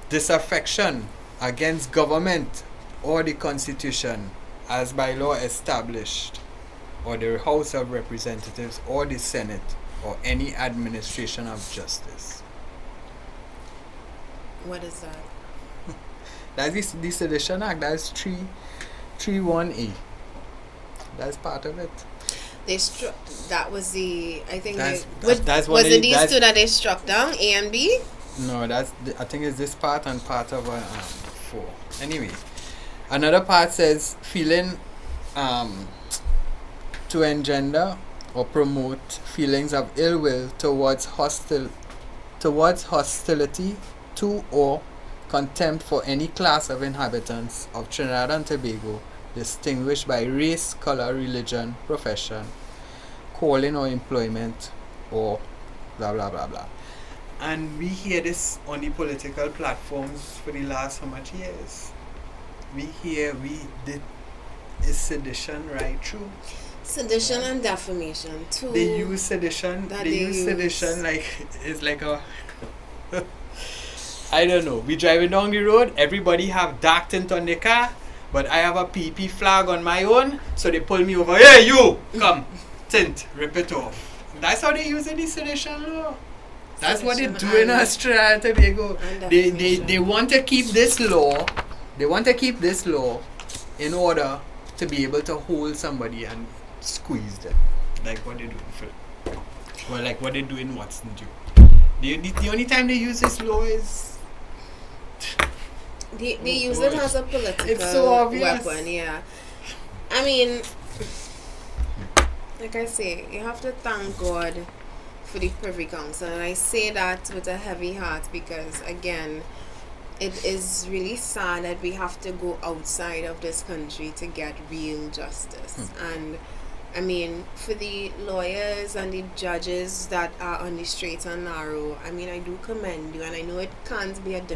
Speaker 2: disaffection against government or the Constitution as by law established, or the House of Representatives or the Senate or any administration of justice.
Speaker 1: What is that?
Speaker 2: That's the Sedition Act. That's 331A. That's part of it.
Speaker 1: They struck. That was the. I think.
Speaker 2: That's
Speaker 1: was it these two that they struck down? A and B?
Speaker 2: No, I think it's this part and part of 4. Anyway, another part says feeling to engender or promote feelings of ill will towards hostility to or contempt for any class of inhabitants of Trinidad and Tobago distinguished by race, color, religion, profession, calling or employment, or blah blah blah blah. And we hear this on the political platforms for the last how much years? Is sedition right through?
Speaker 1: Sedition and defamation too.
Speaker 2: They use sedition. They use sedition like it's like a. I don't know. We driving down the road. Everybody have dark tint on their car, but I have a PP flag on my own. So they pull me over. Hey, you come, tint, rip it off. That's how they use the sedition law. That's what they're doing in Australia and Tobago. They want to keep this law. They want to keep this law in order to be able to hold somebody and squeeze them, like what they do like what they do in Watson do. The only time they use this law is
Speaker 1: they use it as a political
Speaker 2: it's so obvious.
Speaker 1: weapon. Yeah, I mean, like I say, you have to thank God for the Privy Council, and I say that with a heavy heart because again, it is really sad that we have to go outside of this country to get real justice. And I mean, for the lawyers and the judges that are on the straight and narrow, I mean, I do commend you, and I know it can't be it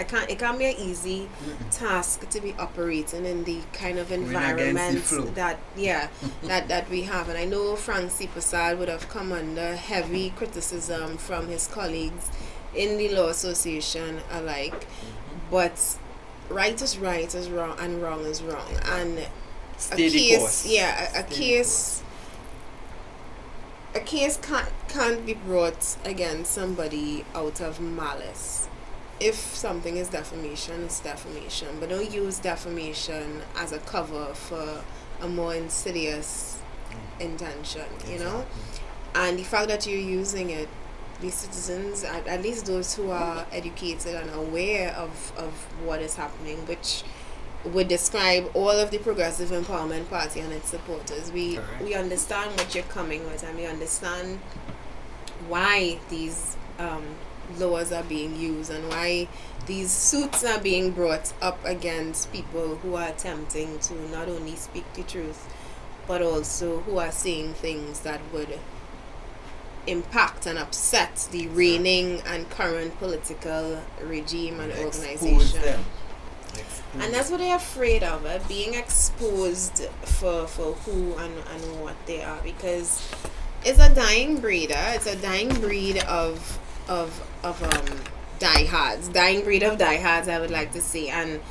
Speaker 1: can't be an easy task to be operating in the kind of environment that we have. And I know Frank C. Prasad would have come under heavy criticism from his colleagues in the Law Association alike. But right is wrong, and wrong is wrong. And a case can't be brought against somebody out of malice. If something is defamation, it's defamation. But don't use defamation as a cover for a more insidious intention, you know? And the fact that you're using it, the citizens, at least those who are educated and aware of what is happening, which would describe all of the Progressive Empowerment Party and its supporters. We understand what you're coming with, and we understand why these laws are being used and why these suits are being brought up against people who are attempting to not only speak the truth, but also who are saying things that would impact and upset the reigning and current political regime and organization. And that's what they're afraid of, being exposed for who and what they are, because it's a dying breed. It's a dying breed of diehards. Dying breed of diehards, I would like to say. And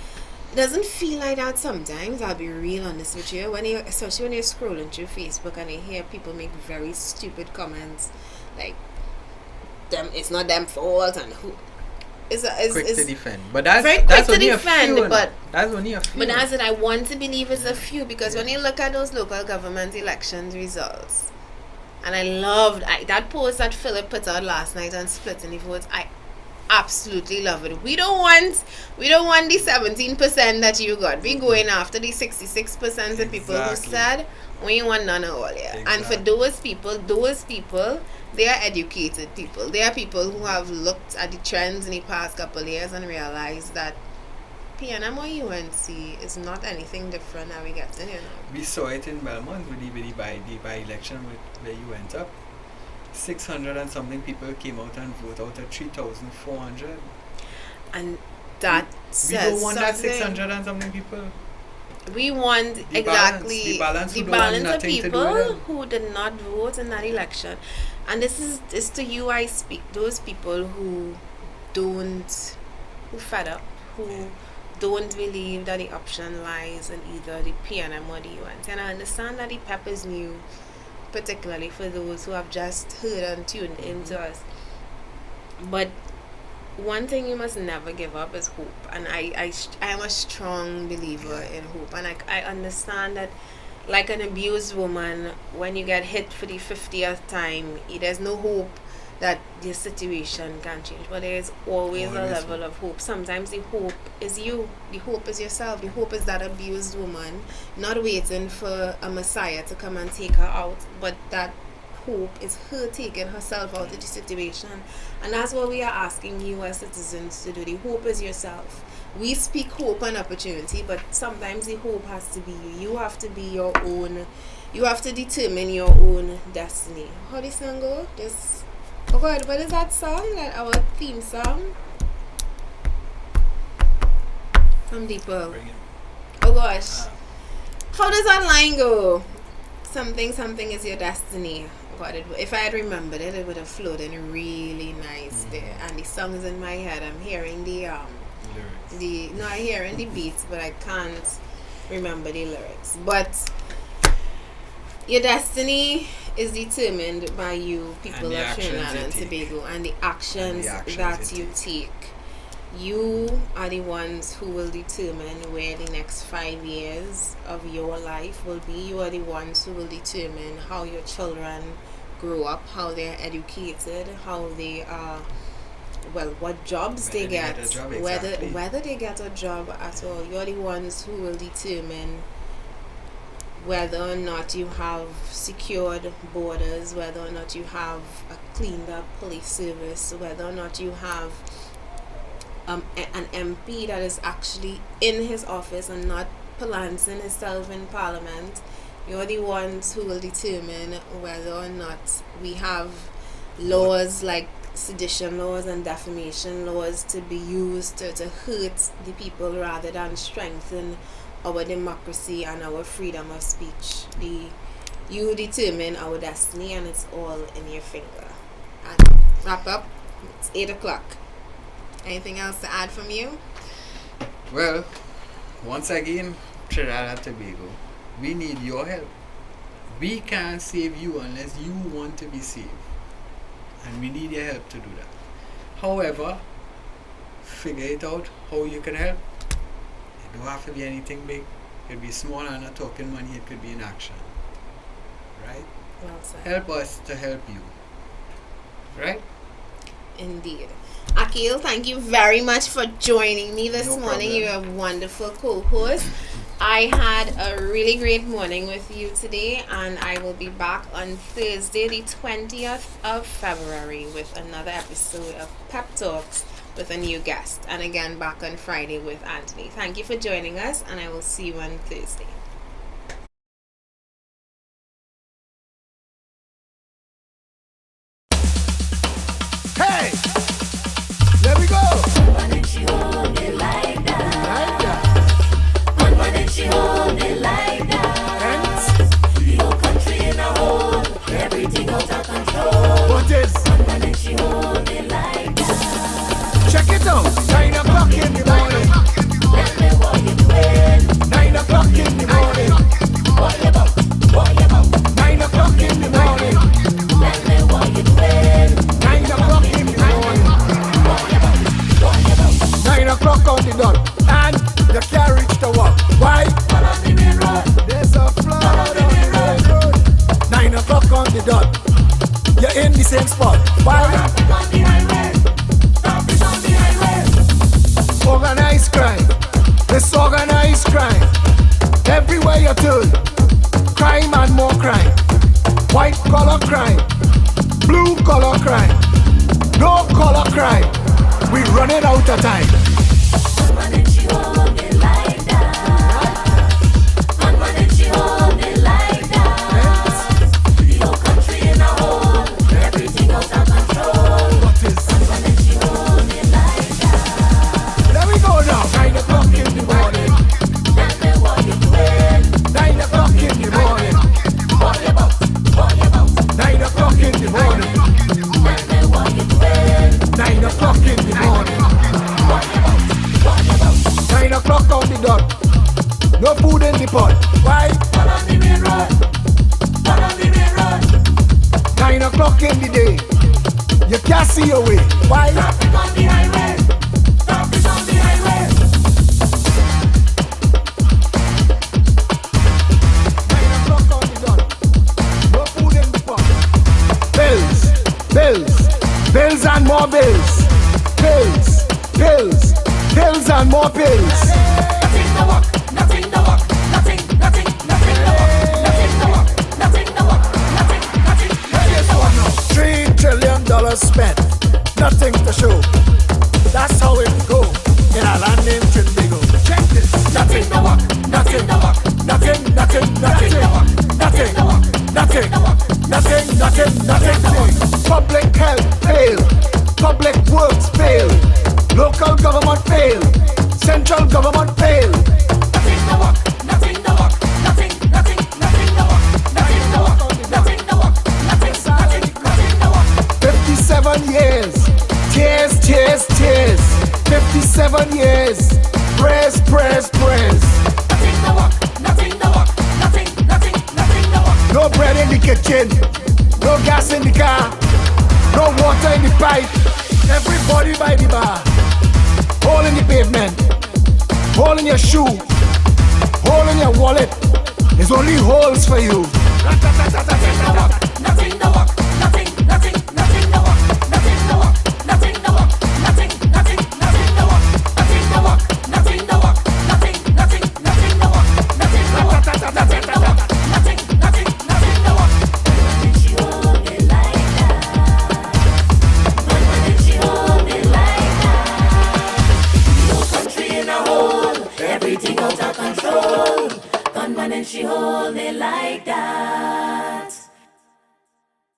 Speaker 1: it doesn't feel like that sometimes. I'll be real honest with you. Especially when you're scrolling through Facebook and you hear people make very stupid comments, like it's not them fault and who.
Speaker 2: Quick to defend, but that's only a few. But that's only a few.
Speaker 1: But as I want to believe it's a few, because when you look at those local government elections results, and I loved that post that Philip put out last night on splitting the votes. I absolutely love it. We don't want the 17% that you got. We going after the 66% of people who said we want none of all here. Exactly. And for those people, they are educated people. They are people who have looked at the trends in the past couple of years and realized that PNM or UNC is not anything different that we get in,
Speaker 2: We saw it in Belmont with the by-election where you went up. 600 and something people came out and voted out of 3,400.
Speaker 1: And that
Speaker 2: we don't want that 600 and something people.
Speaker 1: We want
Speaker 2: the balance
Speaker 1: of people who did not vote in that election. And this is to you I speak. Those people who fed up, who don't believe that the option lies in either the PNM or the UNC. And I understand that the PEP is new, particularly for those who have just heard and tuned into us. But one thing you must never give up is hope. And I am a strong believer in hope. And I understand that, like an abused woman, when you get hit for the 50th time, there's no hope that the situation can change. But there is always a level of hope. Sometimes the hope is you. The hope is yourself. The hope is that abused woman not waiting for a messiah to come and take her out, but that hope is her taking herself out of the situation. And that's what we are asking you as citizens to do. The hope is yourself. We speak hope and opportunity, but sometimes the hope has to be you. You have to be your own. You have to determine your own destiny. How this song go? Oh God, what is that song? That our theme song? From Deeper. Oh gosh. How does that line go? Something is your destiny. God, if I had remembered it, it would have flowed in really nice there. And the song is in my head. I'm hearing I'm hearing the beats, but I can't remember the lyrics. But your destiny is determined by you, people of Trinidad and Tobago, and the actions that you take. You are the ones who will determine where the next 5 years of your life will be. You are the ones who will determine how your children grow up, how they're educated, how they are, what jobs they get, whether they get a job at all. You're the ones who will determine whether or not you have secured borders, whether or not you have a cleaned up police service, whether or not you have an MP that is actually in his office and not palancing himself in Parliament. You're the ones who will determine whether or not we have laws like sedition laws and defamation laws to be used to hurt the people rather than strengthen our democracy and our freedom of speech. You determine our destiny, and it's all in your finger. And wrap up. It's 8 o'clock. Anything else to add from you?
Speaker 2: Well, once again, Trinidad and Tobago, we need your help. We can't save you unless you want to be saved. And we need your help to do that. However, figure it out how you can help. It don't have to be anything big. It could be small and not talking money. It could be in action. Right?
Speaker 1: Well said.
Speaker 2: Help us to help you. Right?
Speaker 1: Indeed. Akil, thank you very much for joining me this morning. You're a wonderful co-host. I had a really great morning with you today, and I will be back on Thursday, the 20th of February, with another episode of Pep Talks with a new guest. And again, back on Friday with Anthony. Thank you for joining us, and I will see you on Thursday.
Speaker 16: Hey! There we go! Check it out, 9 o'clock in the morning. 9 o'clock in the morning. 9 o'clock in the morning. 9 o'clock in the morning. 9 o'clock on the dot, and you can't reach the walk. Why? There's a flood on the road. 9 o'clock on the dot, you're in the same spot. Why? Organized crime, disorganized crime. Everywhere you turn, crime and more crime. White collar crime, blue collar crime, no collar crime. We running out of time. No food in the pot. Why? All on the main road. All on the main road. 9 o'clock in the day. You can't see your way. Why? Traffic on the highway. Traffic on the highway. 9 o'clock on the dot. No food in the pot. Bills, bills, bills and more bills. Bills, bills, bills and more bills. Nothing to walk. Nothing to walk, nothing to walk, nothing to walk, nothing to walk, nothing to walk. $3 trillion spent, nothing to show. That's how it go in a land named Trinbago. Check this. Nothing to walk, nothing to walk, nothing to walk, nothing. Public health fail, public works fail, local government fail, central government fail. Years, tears, tears, tears. 57 years, prayers, prayers, prayers. Nothing to walk, nothing to walk, nothing to walk. No bread in the kitchen, no gas in the car, no water in the pipe. Everybody by the bar, hole in the pavement, hole in your shoe, hole in your wallet. There's only holes for you. Nothing to walk, nothing to walk, nothing to walk.
Speaker 17: She hold it like that.